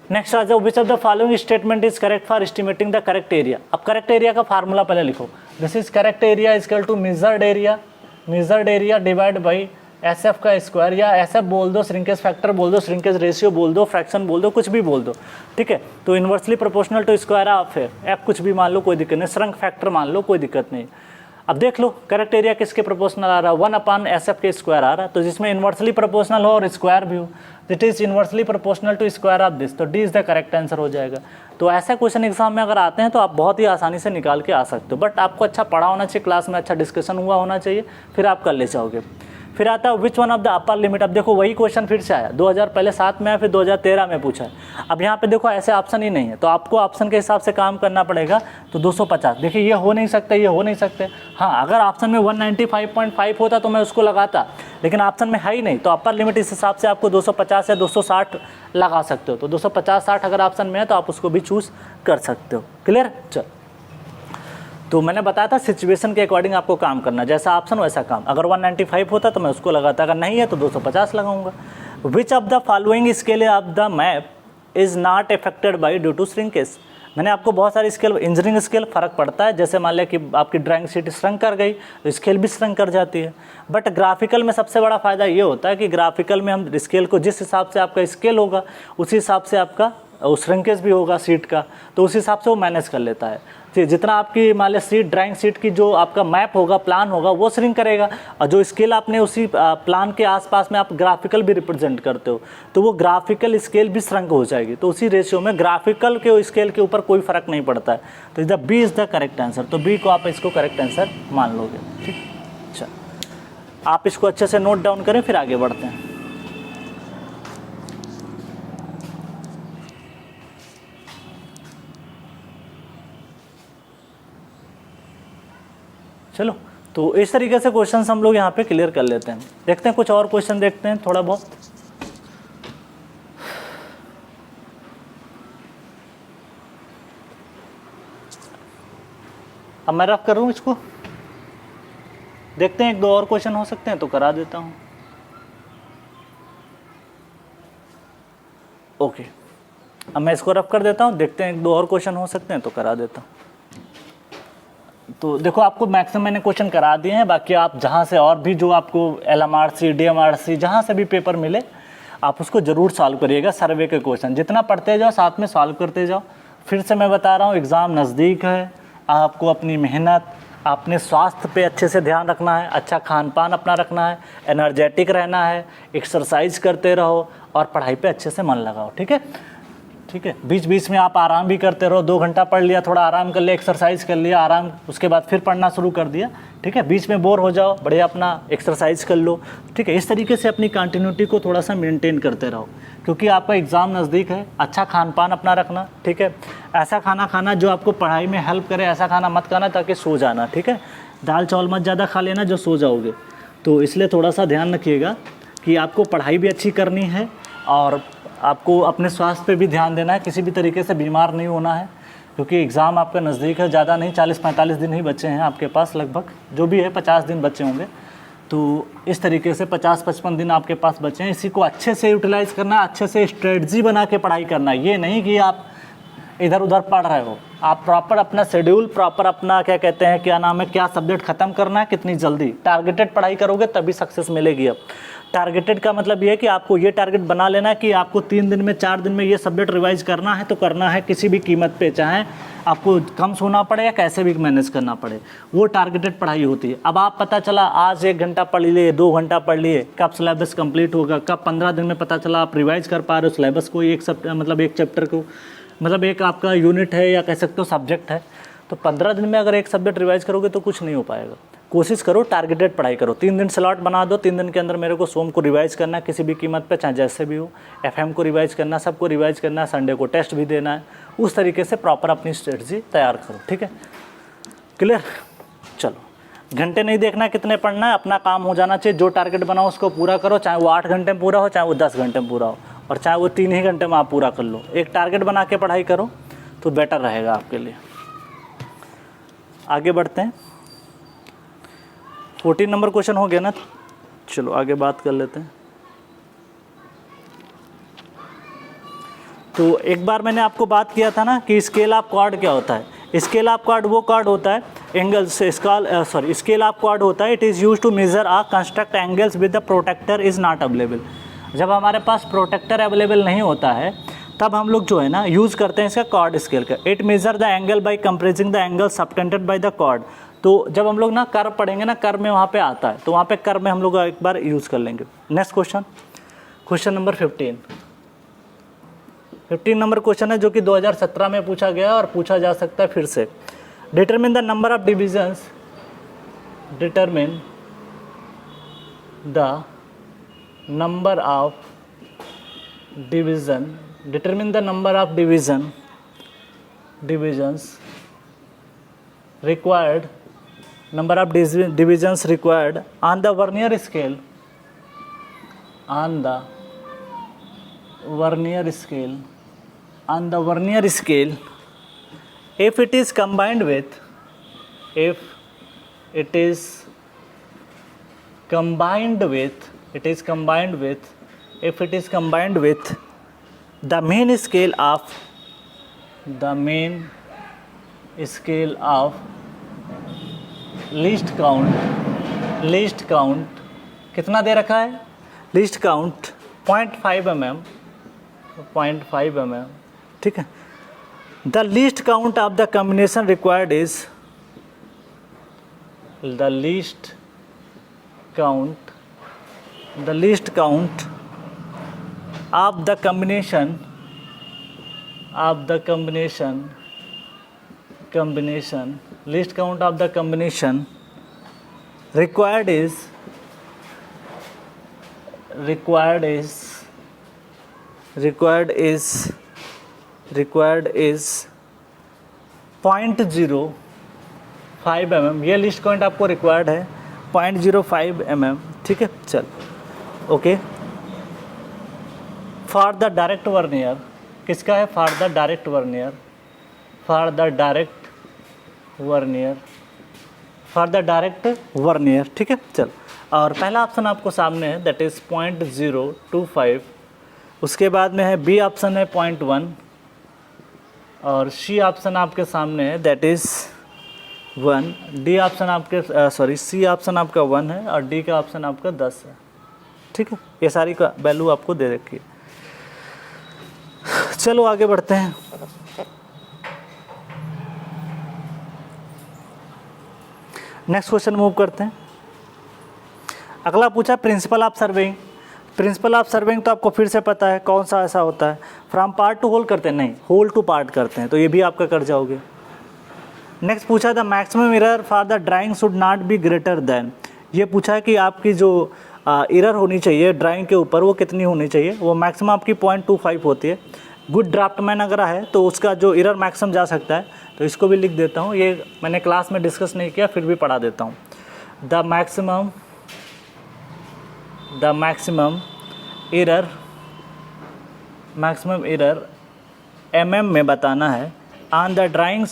नेक्स्ट आ जाओ, which of the following statement is correct for estimating the correct area. अब करेक्ट एरिया का फार्मूला पहले लिखो। This is correct area equal to measured area divide by SF का स्क्वायर, या SF बोल दो, श्रिंकेज फैक्टर बोल दो, श्रिंकेज रेशियो बोल दो, फ्रैक्शन बोल दो, कुछ भी बोल दो, ठीक है। तो inversely proportional to square of F कुछ भी मान लो, कोई दिक्कत नहीं, श्रंक फैक्टर मान लो, कोई दिक्कत नहीं। अब देख लो करेक्ट एरिया किसके प्रोपोर्शनल आ रहा है? 1/SF के स्क्वायर आ रहा है। तो जिसमें इन्वर्सली प्रोपोर्शनल हो और स्क्वायर भी हो, it is inversely proportional to square of this, तो D is the correct answer हो जाएगा। तो ऐसा क्वेश्चन एग्जाम में अगर आते हैं तो आप बहुत ही आसानी से निकाल के आ सकते हो, बट आपको अच्छा पढ़ा होना चाहिए, क्लास में अच्छा डिस्कशन हुआ होना चाहिए, फिर आप कर ले जाओगे। फिर आता है विच one of the upper limit. अब देखो वही क्वेश्चन फिर से आया, 2000 पहले 7 में आया, फिर 2013 में पूछा है। अब यहाँ पे देखो ऐसे ऑप्शन ही नहीं है, तो आपको ऑप्शन के हिसाब से काम करना पड़ेगा। तो 250, देखिए ये हो नहीं सकते, ये हो नहीं सकते। हाँ, अगर ऑप्शन में 195.5 होता तो मैं उसको लगाता, लेकिन ऑप्शन में है ही नहीं, तो अपर लिमिट इस हिसाब से आपको 250 या 260 लगा सकते हो। तो 250-60 अगर ऑप्शन में है तो आप उसको भी चूज़ कर सकते हो। क्लियर? चल, तो मैंने बताया था सिचुएशन के अकॉर्डिंग आपको काम करना, जैसा ऑप्शन वैसा काम। अगर 195 होता तो मैं उसको लगाता, अगर नहीं है तो 250 लगाऊंगा। Which of the following scale of the map is not affected by due to shrinkage. मैंने आपको बहुत सारी स्केल, इंजीनियरिंग स्केल फ़र्क पड़ता है, जैसे मान लिया कि आपकी ड्राइंग शीट श्रंक कर गई तो स्केल भी श्रंक कर जाती है। बट ग्राफिकल में सबसे बड़ा फ़ायदा ये होता है कि ग्राफिकल में हम स्केल को जिस हिसाब से आपका स्केल होगा उसी हिसाब से आपका श्रिंकेज भी होगा सीट का, तो उस हिसाब से वो मैनेज कर लेता है। जितना आपकी मान लिया सीट, ड्राइंग सीट की जो आपका मैप होगा, प्लान होगा, वो श्रिंक करेगा, और जो स्केल आपने उसी प्लान के आसपास में आप ग्राफिकल भी रिप्रेजेंट करते हो तो वो ग्राफिकल स्केल भी श्रंक हो जाएगी। तो उसी रेशियो में ग्राफिकल के स्केल के ऊपर कोई फर्क नहीं पड़ता है। तो इधर B is the correct answer, तो बी को आप इसको करेक्ट आंसर मान लोगे। ठीक, अच्छा, आप इसको अच्छे से नोट डाउन करें, फिर आगे बढ़ते हैं। चलो, तो इस तरीके से क्वेश्चंस हम लोग यहाँ पे क्लियर कर लेते हैं। देखते हैं कुछ और क्वेश्चन देखते हैं थोड़ा बहुत। अब मैं रफ कर रहा हूँ इसको, देखते हैं एक दो और क्वेश्चन हो सकते हैं तो करा देता हूँ। ओके, अब मैं इसको रफ कर देता हूँ, देखते हैं एक दो और क्वेश्चन हो सकते हैं तो करा देता हूँ। तो देखो, आपको मैक्सिमम मैंने क्वेश्चन करा दिए हैं, बाकी आप जहाँ से और भी जो आपको LMRC DMRC जहाँ से भी पेपर मिले आप उसको ज़रूर सॉल्व करिएगा। सर्वे के क्वेश्चन जितना पढ़ते जाओ साथ में सॉल्व करते जाओ। फिर से मैं बता रहा हूँ, एग्ज़ाम नज़दीक है, आपको अपनी मेहनत, अपने स्वास्थ्य पे अच्छे से ध्यान रखना है, अच्छा खान पान अपना रखना है, एनर्जेटिक रहना है, एक्सरसाइज करते रहो और पढ़ाई पे अच्छे से मन लगाओ। ठीक है, ठीक है। बीच बीच में आप आराम भी करते रहो, 2 घंटा पढ़ लिया, थोड़ा आराम कर लिया, एक्सरसाइज कर लिया, आराम, उसके बाद फिर पढ़ना शुरू कर दिया। ठीक है, बीच में बोर हो जाओ, बढ़िया अपना एक्सरसाइज कर लो। ठीक है, इस तरीके से अपनी कंटिन्यूटी को थोड़ा सा मेंटेन करते रहो, क्योंकि आपका एग्ज़ाम नज़दीक है। अच्छा खान पान अपना रखना, ठीक है। ऐसा खाना खाना जो आपको पढ़ाई में हेल्प करे, ऐसा खाना मत खाना ताकि सो जाना। ठीक है, दाल चावल मत ज़्यादा खा लेना जो सो जाओगे। तो इसलिए थोड़ा सा ध्यान रखिएगा कि आपको पढ़ाई भी अच्छी करनी है और आपको अपने स्वास्थ्य पे भी ध्यान देना है, किसी भी तरीके से बीमार नहीं होना है, क्योंकि एग्ज़ाम आपका नज़दीक है। ज़्यादा नहीं, 40-45 दिन ही बचे हैं आपके पास, लगभग जो भी है 50 दिन बचे होंगे। तो इस तरीके से 50-55 दिन आपके पास बचे हैं, इसी को अच्छे से यूटिलाइज़ करना, अच्छे से स्ट्रेटजी बना के पढ़ाई करना। ये नहीं कि आप इधर उधर पढ़ रहे हो, आप प्रॉपर अपना शेड्यूल, प्रॉपर अपना क्या कहते हैं, क्या नाम है, क्या सब्जेक्ट ख़त्म करना है, कितनी जल्दी, टारगेटेड पढ़ाई करोगे तभी सक्सेस मिलेगी। अब टारगेटेड का मतलब ये है कि आपको ये टारगेट बना लेना है कि आपको 3 दिन में, 4 दिन में ये सब्जेक्ट रिवाइज करना है, तो करना है किसी भी कीमत पे, चाहे आपको कम सोना पड़े या कैसे भी मैनेज करना पड़े, वो टारगेटेड पढ़ाई होती है। अब आप पता चला आज 1 घंटा पढ़ लिए, 2 घंटा पढ़ लिए, कब सिलेबस कंप्लीट होगा, कब 15 दिन में पता चला आप रिवाइज कर पा रहे हो सिलेबस को, एक चैप्टर को, मतलब एक आपका यूनिट है या कह सकते हो सब्जेक्ट है, तो 15 दिन में अगर एक सब्जेक्ट रिवाइज करोगे तो कुछ नहीं हो पाएगा। कोशिश करो टारगेटेड पढ़ाई करो, 3 दिन स्लॉट बना दो, 3 दिन के अंदर मेरे को सोम को रिवाइज करना है किसी भी कीमत पे, चाहे जैसे भी हो, FM को रिवाइज करना, सबको रिवाइज करना है, संडे को टेस्ट भी देना है। उस तरीके से प्रॉपर अपनी स्ट्रेटजी तैयार करो। ठीक है, क्लियर। चलो, घंटे नहीं देखना कितने पढ़ना है, अपना काम हो जाना चाहिए। जो टारगेट बनाओ उसको पूरा करो, चाहे वो 8 घंटे में पूरा हो, चाहे वो 10 घंटे में पूरा हो, और चाहे वो 3 ही घंटे में आप पूरा कर लो। एक टारगेट बना के पढ़ाई करो तो बेटर रहेगा आपके लिए। आगे बढ़ते हैं, 14 नंबर क्वेश्चन हो गया ना, चलो आगे बात कर लेते हैं। तो एक बार मैंने आपको बात किया था ना कि स्केल ऑफ कॉर्ड क्या होता है। स्केल ऑफ कॉर्ड वो कॉर्ड होता है, एंगल से स्केल ऑफ कॉर्ड होता है, it is use to measure a construct angles with the protractor is not available. जब हमारे पास प्रोटेक्टर अवेलेबल नहीं होता है तब हम लोग जो है ना यूज़ करते हैं इसका कॉर्ड स्केल का। It measure the angle by compressing the angle subtended by the chord. तो जब हम लोग ना कर्व पढ़ेंगे ना, कर्व में वहाँ पे आता है, तो वहाँ पे कर्व में हम लोग एक बार यूज़ कर लेंगे। Next question, question number 15 number question है जो कि 2017 में पूछा गया और पूछा जा सकता है फिर से। Determine the number of divisions, determine the number of division, determine the number of divisions required, number of divisions required on the Vernier scale, on the Vernier scale, if it is combined with if it is combined with if it is combined with the main scale of least count कितना दे रखा है, least count 0.5 mm, ठीक है। The least count of the combination required is the least count of the combination least count of the combination required is 0.05 mm। ये list count आपको required है 0.05 mm, ठीक है। चल okay. For the direct vernier, किसका है, for the direct vernier, ठीक है। चल, और पहला ऑप्शन आपको सामने है, दैट इज़ 0.025। उसके बाद में है बी ऑप्शन है 0.1, और सी ऑप्शन आपके सामने है, दैट इज़ 1। डी ऑप्शन आपके सी ऑप्शन आपका 1 है, और डी का ऑप्शन आपका 10 है, ठीक है। ये सारी का वैल्यू आपको दे रखी है। चलो आगे बढ़ते हैं। नेक्स्ट क्वेश्चन मूव करते हैं। अगला पूछा principle of surveying. Principle of surveying तो आपको फिर से पता है कौन सा ऐसा होता है, फ्रॉम पार्ट टू होल करते हैं, नहीं होल टू पार्ट करते हैं, तो ये भी आपका कर जाओगे। नेक्स्ट पूछा the maximum error for the drawing should not be greater then. ये पूछा है कि आपकी जो एरर होनी चाहिए ड्राइंग के ऊपर वो कितनी होनी चाहिए, वो मैक्सिमम आपकी 0.25 होती है। गुड ड्राफ्टमैन अगर है तो उसका जो एरर मैक्सिमम जा सकता है, तो इसको भी लिख देता हूँ। ये मैंने क्लास में डिस्कस नहीं किया, फिर भी पढ़ा देता हूँ। द मैक्सिमम एरर mm में बताना है। On the drawing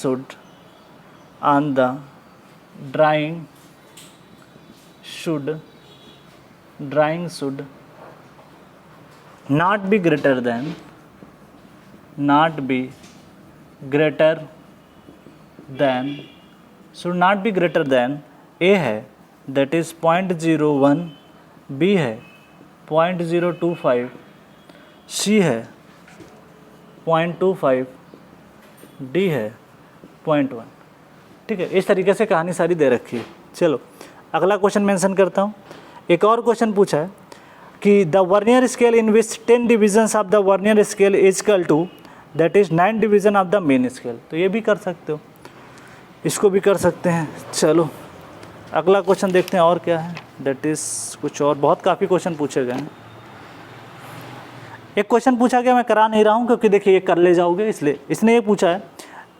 should not be greater than A है, that is 0.01, B है 0.025, C है 0.25, D है 0.1, ठीक है। इस तरीके से कहानी सारी दे रखी है। चलो अगला क्वेश्चन मेंशन करता हूँ। एक और क्वेश्चन पूछा है कि the vernier scale in which 10 divisions of the vernier scale is equal to, that is 9 division of the main scale. तो ये भी कर सकते हो, इसको भी कर सकते हैं। चलो अगला क्वेश्चन देखते हैं और क्या है, दैट इज़ कुछ और, बहुत काफ़ी क्वेश्चन पूछे गए हैं। एक क्वेश्चन पूछा गया, मैं करा नहीं रहा हूँ क्योंकि देखिए ये कर ले जाओगे, इसलिए इसने ये पूछा है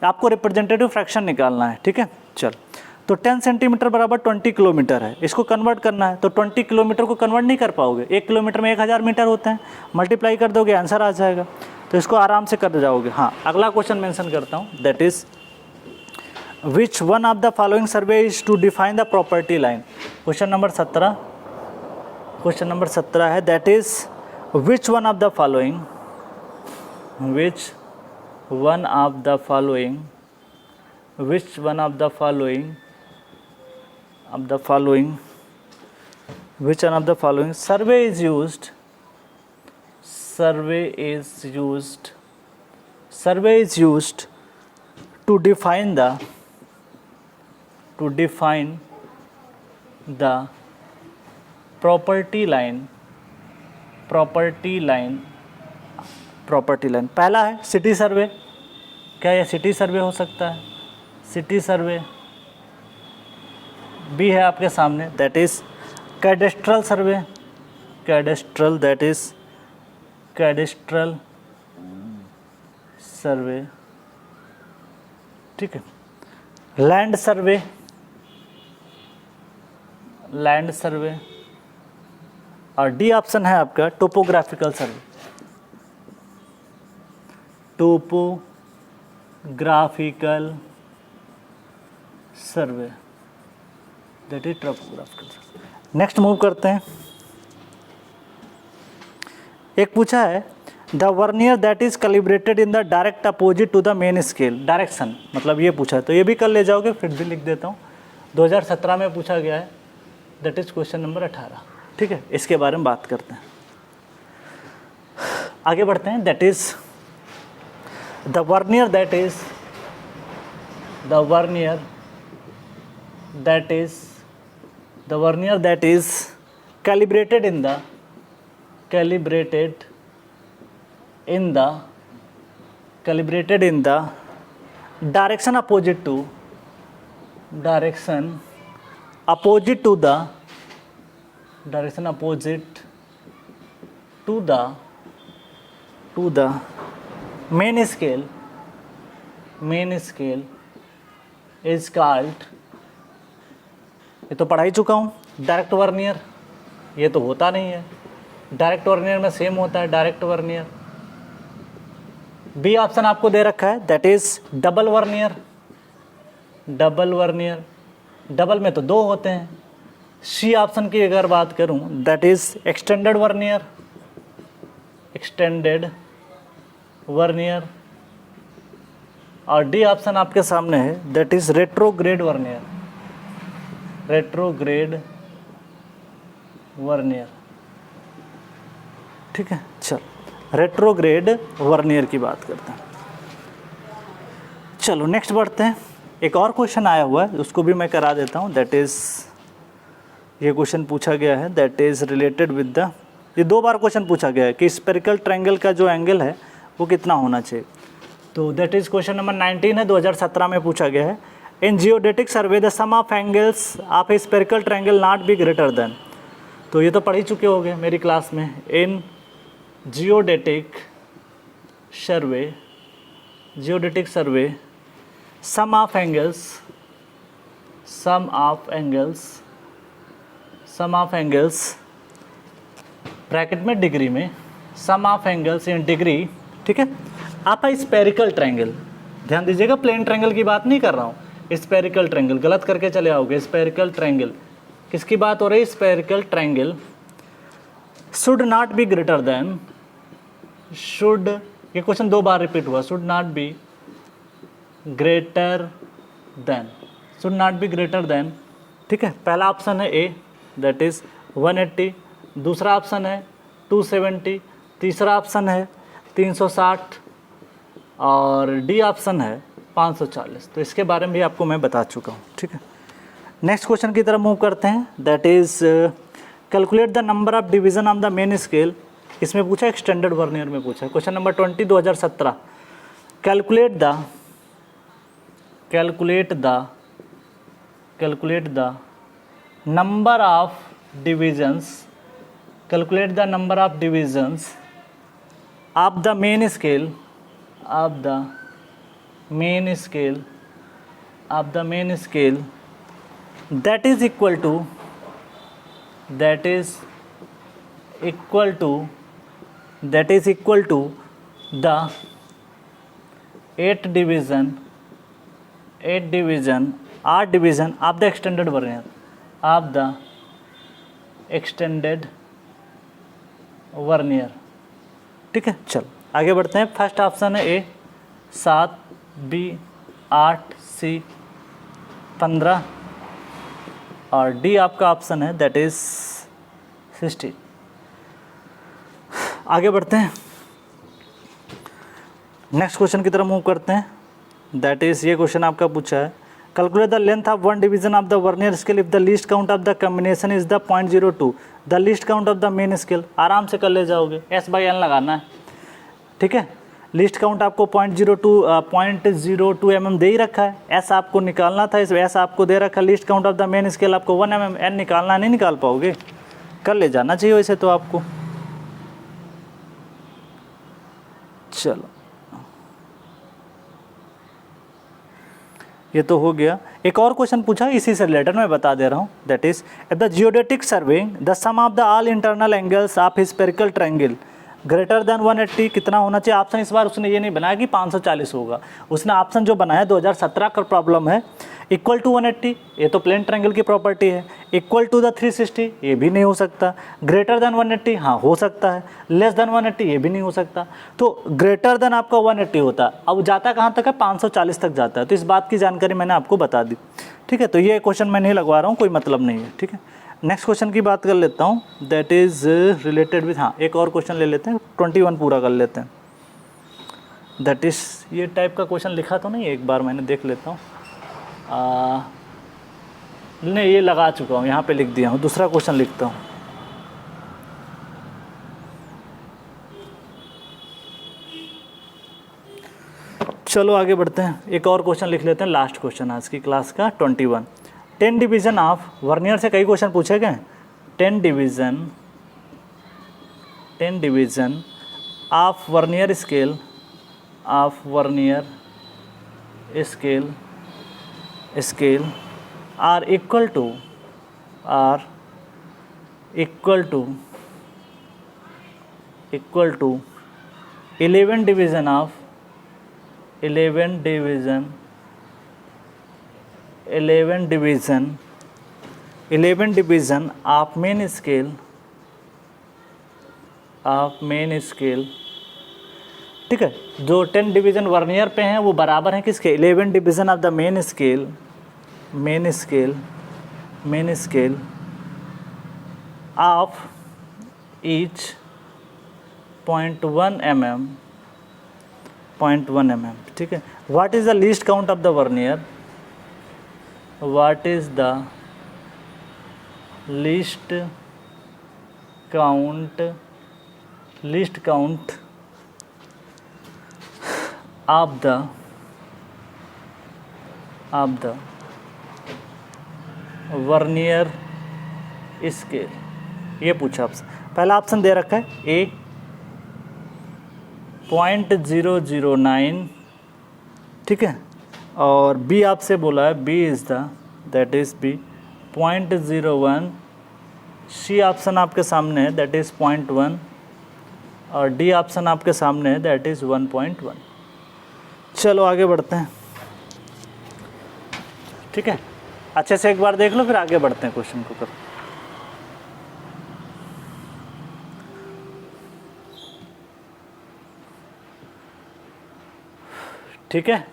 आपको रिप्रेजेंटेटिव फ्रैक्शन निकालना है, ठीक है। चल, तो 10 सेंटीमीटर बराबर 20 किलोमीटर है, इसको कन्वर्ट करना है। तो 20 किलोमीटर को कन्वर्ट नहीं कर पाओगे, 1 किलोमीटर में 1000 मीटर होते हैं, मल्टीप्लाई कर दोगे आंसर आ जाएगा, तो इसको आराम से कर जाओगे। हाँ, अगला क्वेश्चन मेंशन करता हूँ, that is which one of the following survey is to define the property line. Question number 17 है, that is which one of the following survey is used to define the property line। पहला है city सर्वे। क्या ये city survey हो सकता है? City सर्वे। B है आपके सामने, that is cadastral survey, that is cadastral survey, ठीक है। लैंड सर्वे, और डी ऑप्शन है आपका topographical survey. Topographical survey, that is topographical survey. Next move करते हैं। एक पूछा है the vernier that is calibrated in the direct opposite to the main scale, direction मतलब ये पूछा है, तो ये भी कर ले जाओगे, फिर भी लिख देता हूँ। 2017 में पूछा गया है, दैट इज क्वेश्चन नंबर 18। ठीक है, इसके बारे में बात करते हैं, आगे बढ़ते हैं। That is the vernier that is calibrated in the direction opposite to the main scale is called, ये तो पढ़ा ही चुका हूँ, डायरेक्ट वर्नियर। ये तो होता नहीं है, डायरेक्ट वर्नियर में सेम होता है डायरेक्ट वर्नियर। बी ऑप्शन आपको दे रखा है, that is double vernier. Double में तो 2 होते हैं। सी ऑप्शन की अगर बात करूं, दैट इज एक्सटेंडेड वर्नियर। और डी ऑप्शन आपके सामने है, दैट इज रेट्रोग्रेड वर्नियर। ठीक है, चल रेट्रोग्रेड वर्नियर की बात करते हैं। चलो नेक्स्ट बढ़ते हैं। एक और क्वेश्चन आया हुआ है, उसको भी मैं करा देता हूँ। दैट इज़, ये क्वेश्चन पूछा गया है, that is related with the, ये 2 बार क्वेश्चन पूछा गया है कि स्पेरिकल ट्रायंगल का जो एंगल है वो कितना होना चाहिए। तो दैट इज़ क्वेश्चन नंबर 19 है, 2017 में पूछा गया है। In geodetic survey the sum of angles of a spherical triangle not be greater than, तो ये तो पढ़ ही चुके होंगे मेरी क्लास में। In geodetic survey sum of angles bracket में डिग्री में, sum of angles in degree. ठीक है, आप स्पेरिकल ट्रायंगल, ध्यान दीजिएगा, प्लेन ट्रायंगल की बात नहीं कर रहा हूँ, स्पेरिकल ट्रायंगल, गलत करके चले आओगे। स्पेरिकल ट्रायंगल किसकी बात हो रही है? Spherical triangle should not be greater then, should, ये क्वेश्चन 2 बार रिपीट हुआ, should not be greater then. ठीक है, पहला ऑप्शन है ए, दैट इज 180, दूसरा ऑप्शन है 270, तीसरा ऑप्शन है 360 और डी ऑप्शन है 540। तो इसके बारे में भी आपको मैं बता चुका हूँ। ठीक है, नेक्स्ट क्वेश्चन की तरफ मूव करते हैं। That is calculate the number of division of the main scale. इसमें पूछा, एक्सटेंडेड वर्नियर में पूछा, question number 20 2017। Calculate the number of divisions of the main scale that is equal to the 8 division of the extended vernier. ठीक है, चल आगे बढ़ते हैं। फर्स्ट ऑप्शन है ए 7, बी 8, सी 15 और डी आपका ऑप्शन है, दैट इज 60। आगे बढ़ते हैं, नेक्स्ट क्वेश्चन की तरफ मूव करते हैं। दैट इज, ये क्वेश्चन आपका पूछा है, calculate the length of one division of the vernier scale if the least count of the combination is the 0.02 the least count of the main scale. आराम से कर ले जाओगे, S/N लगाना है। ठीक है, लिस्ट काउंट आपको 0.02 mm दे ही रखा है, S आपको निकालना था, इस S आपको दे रखा है। List count of the main scale आपको 1 mm, N निकालना, नहीं निकाल पाओगे, कर ले जाना चाहिए वैसे तो आपको। चलो ये तो हो गया। एक और क्वेश्चन पूछा इसी से रिलेटेड, मैं बता दे रहा हूँ। That is, at the geodetic survey the sum of the all internal angles of spherical triangle greater than 180 कितना होना चाहिए ऑप्शन, इस बार उसने ये नहीं बनाया कि 540 होगा, उसने ऑप्शन जो बनाया 2017 का प्रॉब्लम है, इक्वल टू 180 ये तो प्लेन ट्रायंगल की प्रॉपर्टी है, इक्वल टू द 360 ये भी नहीं हो सकता, ग्रेटर देन 180 हाँ हो सकता है, लेस देन 180 ये भी नहीं हो सकता। तो ग्रेटर देन आपका 180 होता है, अब जाता कहाँ तक है 540 तक जाता है, तो इस बात की जानकारी मैंने आपको बता दी, ठीक है। तो ये क्वेश्चन मैं नहीं लगवा रहा हूँ, कोई मतलब नहीं है, ठीक है। नेक्स्ट क्वेश्चन की बात कर लेता हूँ, दैट इज़ रिलेटेड विथ, हाँ एक और क्वेश्चन ले लेते हैं, 21 पूरा कर लेते हैं। दैट इज़ ये टाइप का क्वेश्चन लिखा तो नहीं, एक बार मैंने देख लेता हूँ, नहीं ये लगा चुका हूँ, यहाँ पे लिख दिया हूँ, दूसरा क्वेश्चन लिखता हूँ। चलो आगे बढ़ते हैं, एक और क्वेश्चन लिख लेते हैं, लास्ट क्वेश्चन आज की क्लास का 21। 10 डिवीज़न ऑफ वर्नियर से कई क्वेश्चन पूछे गए। 10 division of vernier scale are equal to 11 division of main scale, ठीक है। जो 10 डिवीज़न वर्नियर पे हैं वो बराबर हैं किसके, 11 division of the main scale of each 0.1 mm, ठीक है। What is the least count of the vernier, least count of the vernier scale, ये पूछा आपसे। पहला ऑप्शन दे रखा है A 0.009, ठीक है, और B आपसे बोला है B is that is B 0.01, C option आपके सामने है दैट इज़ 0.1, और D ऑप्शन आपके सामने है दैट इज़ 1.1। चलो आगे बढ़ते हैं, ठीक है। अच्छे से एक बार देख लो फिर आगे बढ़ते हैं क्वेश्चन को कर। ठीक है,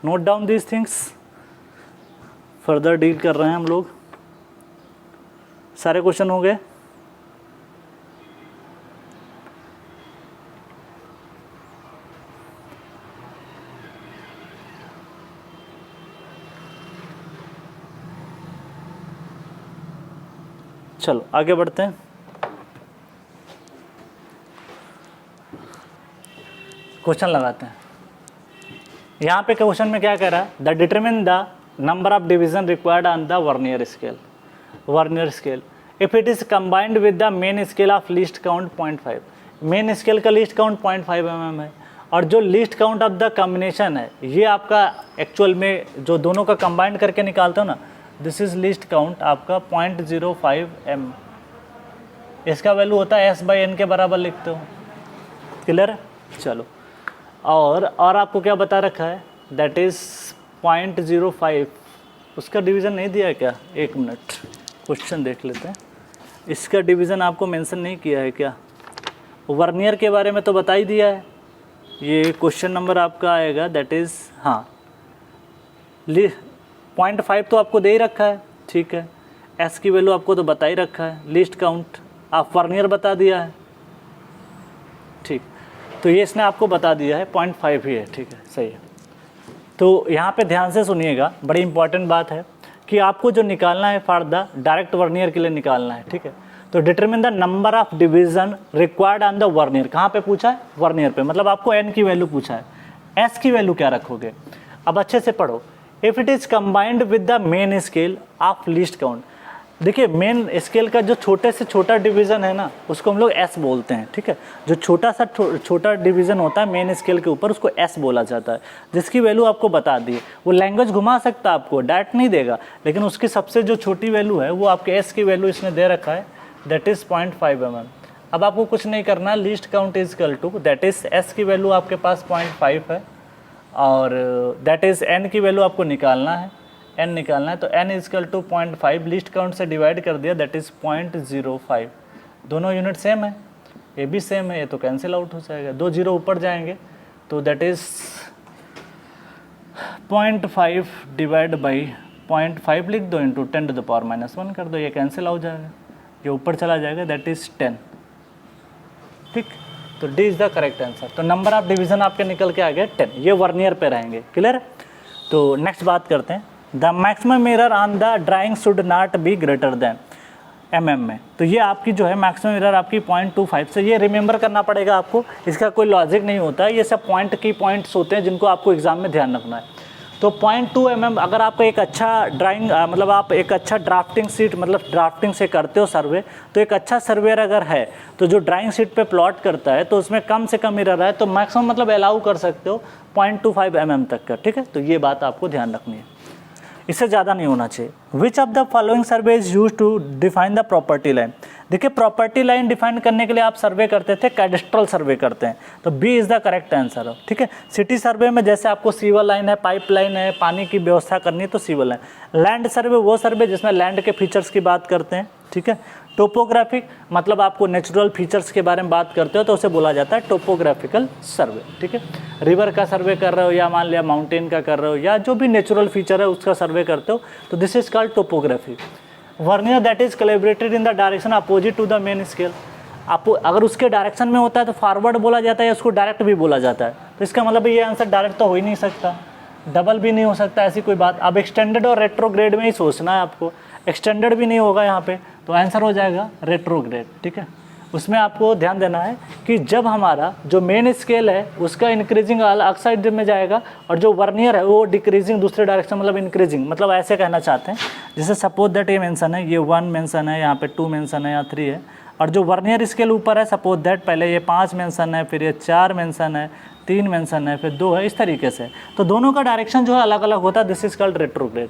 note down these things, further deal कर रहे हैं हम लोग। सारे क्वेश्चन हो गए। चलो आगे बढ़ते हैं। क्वेश्चन लगाते हैं। यहाँ पे क्वेश्चन में क्या कह रहा है, the determine the number of division required on the vernier scale if it is combined with the main scale of least count 0.5। Main scale का लीस्ट काउंट 0.5 mm है, और जो least count of the combination है ये आपका actual में जो दोनों का कंबाइंड करके निकालते हो ना, दिस इज लीस्ट काउंट आपका 0.05 m। इसका वैल्यू होता है S/n के बराबर लिखते हो, क्लियर है। चलो और आपको क्या बता रखा है, दैट इज़ 0.05, उसका डिवीज़न नहीं दिया है क्या, एक मिनट क्वेश्चन देख लेते हैं। इसका डिवीज़न आपको मेंशन नहीं किया है क्या, वर्नियर के बारे में तो बता ही दिया है। ये क्वेश्चन नंबर आपका आएगा दैट इज़, हाँ 0.5 तो आपको दे ही रखा है, ठीक है। एस की वैल्यू आपको तो बता ही रखा है, लीस्ट काउंट आप वर्नियर बता दिया है, ठीक। तो ये इसने आपको बता दिया है 0.5 ही है, ठीक है, सही है। तो यहाँ पे ध्यान से सुनिएगा, बड़ी इंपॉर्टेंट बात है कि आपको जो निकालना है फॉर द डायरेक्ट वर्नियर के लिए निकालना है, ठीक है। तो determine the number of division required on the vernier, कहाँ पे पूछा है, वर्नियर पे, मतलब आपको एन की वैल्यू पूछा है, एस की वैल्यू क्या रखोगे। अब अच्छे से पढ़ो, if it is combined with the main scale of least count. देखिए मेन स्केल का जो छोटे से छोटा डिवीज़न है ना, उसको हम लोग एस बोलते हैं, ठीक है। जो छोटा सा छोटा डिवीज़न होता है मेन स्केल के ऊपर, उसको एस बोला जाता है, जिसकी वैल्यू आपको बता दी है। वो लैंग्वेज घुमा सकता है, आपको डायरेक्ट नहीं देगा, लेकिन उसकी सबसे जो छोटी वैल्यू है वो आपके एस की वैल्यू इसने दे रखा है, दैट इज़ 0.5 mm। अब आपको कुछ नहीं करना, least count is equal to that is S की वैल्यू आपके पास 0.5 है और दैट इज एन की वैल्यू आपको निकालना है, एन निकालना है, तो N is equal to 0.5 least count से डिवाइड कर दिया दैट इज 0.05। दोनों यूनिट सेम है, ये भी सेम है, ये तो कैंसिल आउट हो जाएगा, 2 जीरो ऊपर जाएंगे तो दैट इज 0.5 डिवाइड बाई 0.5 लिख दो इंटू 10⁻⁻1 कर दो, ये कैंसिल हो जाएगा, ये ऊपर चला जाएगा दैट इज 10। ठीक, तो D is the correct answer. तो नंबर ऑफ डिवीजन आपके निकल के आ गए 10, ये वर्नियर पे रहेंगे। क्लियर है? तो नेक्स्ट बात करते हैं, the maximum error on the drawing should not be greater then mm में। तो ये आपकी जो है मैक्सिमम एरर आपकी 0.25 से, ये रिमेंबर करना पड़ेगा आपको, इसका कोई लॉजिक नहीं होता है, ये सब पॉइंट की पॉइंट्स होते हैं जिनको आपको एग्जाम में ध्यान रखना है। तो 0.2 mm अगर आपका एक अच्छा ड्राइंग मतलब आप एक अच्छा ड्राफ्टिंग सीट मतलब ड्राफ्टिंग से करते हो सर्वे, तो एक अच्छा सर्वेयर अगर है तो जो ड्राइंग सीट पे प्लॉट करता है तो उसमें कम से कम एरर है तो मैक्सिमम मतलब अलाउ कर सकते हो 0.25 mm तक का। ठीक है, तो ये बात आपको ध्यान रखनी है, इससे ज़्यादा नहीं होना चाहिए। Which of the following survey is use to define the property line. देखिए प्रॉपर्टी लाइन डिफाइन करने के लिए आप सर्वे करते थे, कैडेस्ट्रल सर्वे करते हैं, तो B is the correct answer. ठीक है, सिटी सर्वे में जैसे आपको सीवर लाइन है, पाइप लाइन है, पानी की व्यवस्था करनी है तो सीवर लाइन। लैंड सर्वे वो सर्वे जिसमें लैंड के फीचर्स की बात करते हैं। ठीक है, टोपोग्राफिक मतलब आपको नेचुरल फीचर्स के बारे में बात करते हो तो उसे बोला जाता है टोपोग्राफिकल सर्वे। ठीक है, रिवर का सर्वे कर रहे हो या मान लिया माउंटेन का कर रहे हो या जो भी नेचुरल फीचर है उसका सर्वे करते हो तो this is called topography. Vernier that is calibrated in the direction opposite to the main scale. आप अगर उसके डायरेक्शन में होता है तो फॉरवर्ड बोला जाता है या उसको डायरेक्ट भी बोला जाता है, तो इसका मतलब ये आंसर डायरेक्ट तो हो ही नहीं सकता, डबल भी नहीं हो सकता, ऐसी कोई बात। अब एक्सटेंडेड और रेट्रोग्रेड में ही सोचना है आपको, एक्सटेंडेड भी नहीं होगा यहाँ पे तो आंसर हो जाएगा रेट्रोग्रेड। ठीक है, उसमें आपको ध्यान देना है कि जब हमारा जो मेन स्केल है उसका इंक्रीजिंग अलग साइड में जाएगा और जो वर्नियर है वो डिक्रीजिंग दूसरे डायरेक्शन मतलब इंक्रीजिंग, मतलब ऐसे कहना चाहते हैं जैसे सपोज दैट ये मेंशन है, ये 1 मेंशन है, यहाँ पे 2 मेंशन है, यहाँ 3 है, और जो वर्नियर स्केल ऊपर है सपोज दैट पहले ये 5 मेंशन है, फिर ये 4 मेंशन है, 3 मेंशन है, फिर 2 है, इस तरीके से। तो दोनों का डायरेक्शन जो है अलग अलग होता है, दिस इज कॉल्ड रेट्रोग्रेड।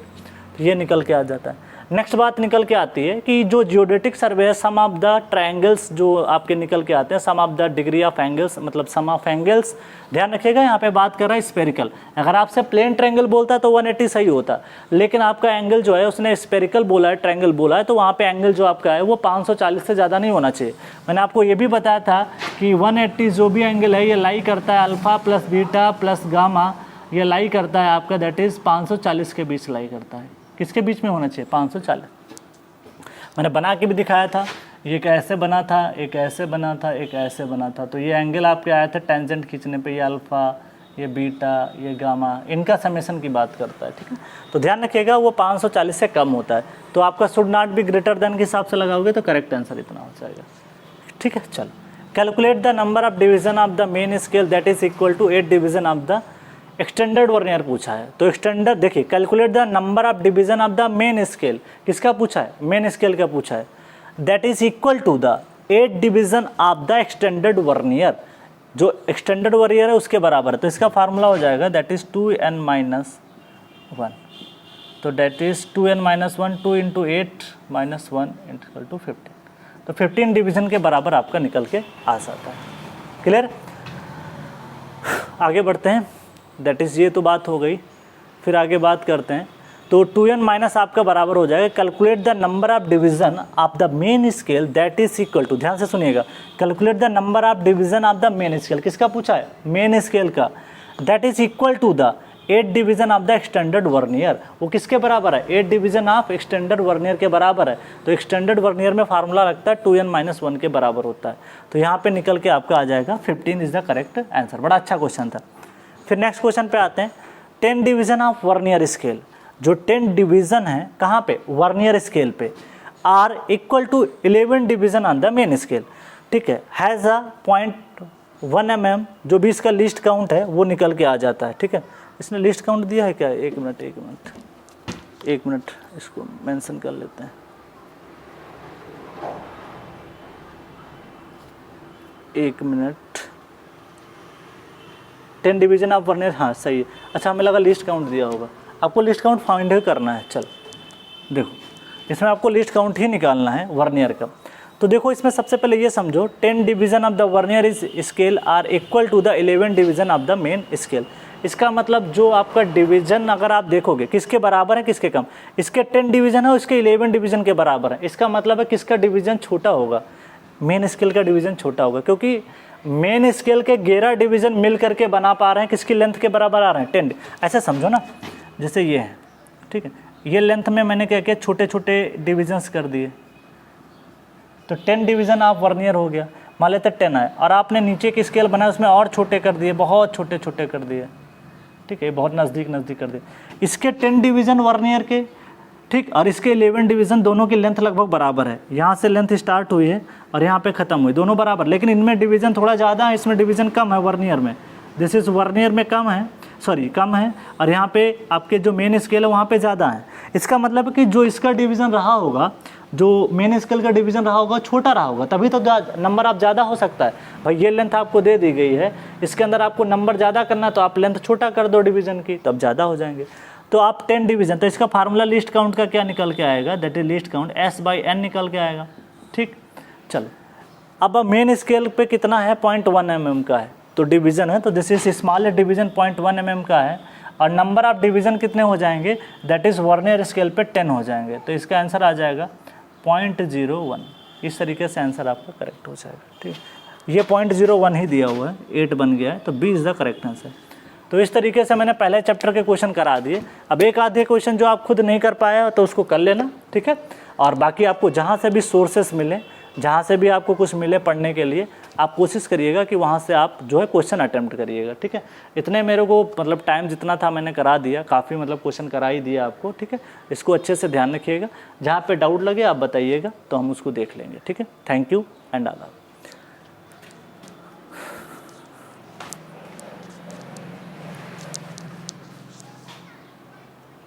तो ये निकल के आ जाता है। नेक्स्ट बात निकल के आती है कि जो जियोडेटिक सर्वे है, सम ऑफ द ट्रायंगल्स जो आपके निकल के आते हैं, sum of the degree of angles मतलब सम ऑफ एंगल्स, ध्यान रखिएगा यहाँ पे बात कर रहा है स्पेरिकल। अगर आपसे प्लेन ट्रायंगल बोलता है तो 180 सही होता, लेकिन आपका एंगल जो है उसने स्पेरिकल बोला है, ट्रायंगल बोला है, तो वहाँ पे एंगल जो आपका है वो 540 से ज़्यादा नहीं होना चाहिए। मैंने आपको ये भी बताया था कि 180 जो भी एंगल है ये लाई करता है alpha plus beta plus gamma, ये लाई करता है आपका दैट इज़ 540 के बीच लाई करता है। किसके बीच में होना चाहिए? 540। मैंने बना के भी दिखाया था, ये कैसे बना था, एक ऐसे बना था, एक ऐसे बना था। तो ये एंगल आपके आया था टेंजेंट खींचने पे, ये अल्फ़ा, ये बीटा, ये गामा, इनका समेशन की बात करता है। ठीक है, तो ध्यान रखिएगा वो 540 से कम होता है, तो आपका should not be greater then के हिसाब से लगाओगे तो करेक्ट आंसर इतना हो जाएगा। ठीक है, चलो calculate the number of division of the main scale that is equal to 8 division of the extended vernier पूछा है। तो एक्सटेंडेड देखिए, calculate the number of division of the main scale, किसका पूछा है? मेन स्केल का पूछा है, that is equal to the 8 division of the extended vernier. जो एक्सटेंडेड वर्नियर है उसके बराबर है, तो इसका फार्मूला हो जाएगा दैट इज 2n-1। तो that is 2n-1, 2 into 8 - 1 equal to 15। तो 15 डिवीजन के बराबर आपका निकल के आ जाता है। क्लियर? आगे बढ़ते हैं, दैट इज़ ये तो बात हो गई। फिर आगे बात करते हैं, तो 2n- आपका बराबर हो जाएगा calculate the number of division of the main scale that is equal to, ध्यान से सुनिएगा, calculate the number of division of the main scale, किसका पूछा है? मेन स्केल का, that is equal to the 8 division of the extended vernier. वो किसके बराबर है? 8 डिवीजन ऑफ एक्सटेंडेड वर्नियर के बराबर है। तो एक्सटेंडेड वर्नियर में फार्मूला लगता है 2n-1 के बराबर होता है। तो यहाँ पे निकल के आपका आ जाएगा 15 इज द करेक्ट आंसर। बड़ा अच्छा क्वेश्चन था। फिर नेक्स्ट क्वेश्चन पे आते हैं, 10 डिवीजन ऑफ वर्नियर स्केल। जो 10 डिवीजन है कहाँ पे? वर्नियर स्केल पे, are equal to 11 division on the main scale. ठीक है, हैज़ अ 0.1 mm, जो भी इसका लिस्ट काउंट है वो निकल के आ जाता है। ठीक है, इसने लिस्ट काउंट दिया है क्या? एक मिनट इसको मेंशन कर लेते हैं। एक मिनट, 10 डिवीजन ऑफ वर्नियर, हाँ सही है। अच्छा, हमें लगा लिस्ट काउंट दिया होगा, आपको लिस्ट काउंट फाइंड करना है। चल देखो, इसमें आपको लिस्ट काउंट ही निकालना है वर्नियर का। तो देखो इसमें सबसे पहले ये समझो 10 division of the vernier scale are equal to the 11 division of the main scale. इसका मतलब जो आपका डिवीज़न अगर आप देखोगे किसके बराबर है किसके कम, इसके 10 डिवीज़न है उसके 11 डिवीज़न के बराबर है। इसका मतलब है किसका डिवीज़न छोटा होगा, मेन स्केल का डिवीज़न छोटा होगा, क्योंकि मेन स्केल के 11 डिवीज़न मिल करके बना पा रहे हैं किसकी लेंथ के बराबर आ रहे हैं 10। ऐसे समझो ना, जैसे ये है, ठीक है, ये लेंथ में मैंने क्या किया, छोटे छोटे डिविजन्स कर दिए, तो 10 डिवीज़न आप वर्नियर हो गया, मान लेते 10 है, और आपने नीचे की स्केल बनाया उसमें और छोटे कर दिए, बहुत छोटे छोटे कर दिए, ठीक है, बहुत नज़दीक कर दिए। इसके 10 डिवीज़न वर्नियर के, ठीक, और इसके 11 डिवीज़न, दोनों की लेंथ लगभग बराबर है। यहाँ से लेंथ स्टार्ट हुई है और यहाँ पे ख़त्म हुई, दोनों बराबर, लेकिन इनमें डिवीज़न थोड़ा ज़्यादा है, इसमें डिवीज़न कम है वर्नियर में, दिस इज़ वर्नियर में कम है, कम है, और यहाँ पे आपके जो मेन स्केल है वहाँ पे ज़्यादा है। इसका मतलब है कि जो इसका डिवीज़न रहा होगा, जो मेन स्केल का डिवीज़न रहा होगा छोटा रहा होगा, तभी तो नंबर आप ज़्यादा हो सकता है। भाई ये लेंथ आपको दे दी गई है, इसके अंदर आपको नंबर ज़्यादा करना, तो आप लेंथ छोटा कर दो डिवीज़न की, तब ज़्यादा हो जाएंगे। तो आप 10 डिवीज़न, तो इसका फार्मूला लीस्ट काउंट का क्या निकल के आएगा, that is least count S/n निकल के आएगा। ठीक, चलो अब मेन स्केल पे कितना है, 0.1 mm का है, तो डिवीज़न है, तो this is smallest division 0.1 mm का है, और नंबर ऑफ डिवीज़न कितने हो जाएंगे, दैट इज़ वर्नियर स्केल पे 10 हो जाएंगे, तो इसका आंसर आ जाएगा 0.01। इस तरीके से आंसर आपका करेक्ट हो जाएगा। ठीक, ये 0.01 ही दिया हुआ है, 8 बन गया है, तो B is the correct answer. तो इस तरीके से मैंने पहले चैप्टर के क्वेश्चन करा दिए। अब एक आधे क्वेश्चन जो आप खुद नहीं कर पाए तो उसको कर लेना, ठीक है, और बाकी आपको जहाँ से भी सोर्सेस मिले, जहाँ से भी आपको कुछ मिले पढ़ने के लिए, आप कोशिश करिएगा कि वहाँ से आप जो है क्वेश्चन अटेम्प्ट करिएगा। ठीक है, इतने मेरे को मतलब टाइम जितना था मैंने करा दिया, काफ़ी मतलब क्वेश्चन करा ही दिया आपको। ठीक है, इसको अच्छे से ध्यान रखिएगा, जहाँ पे डाउट लगे आप बताइएगा, तो हम उसको देख लेंगे। ठीक है, थैंक यू एंड आदाब।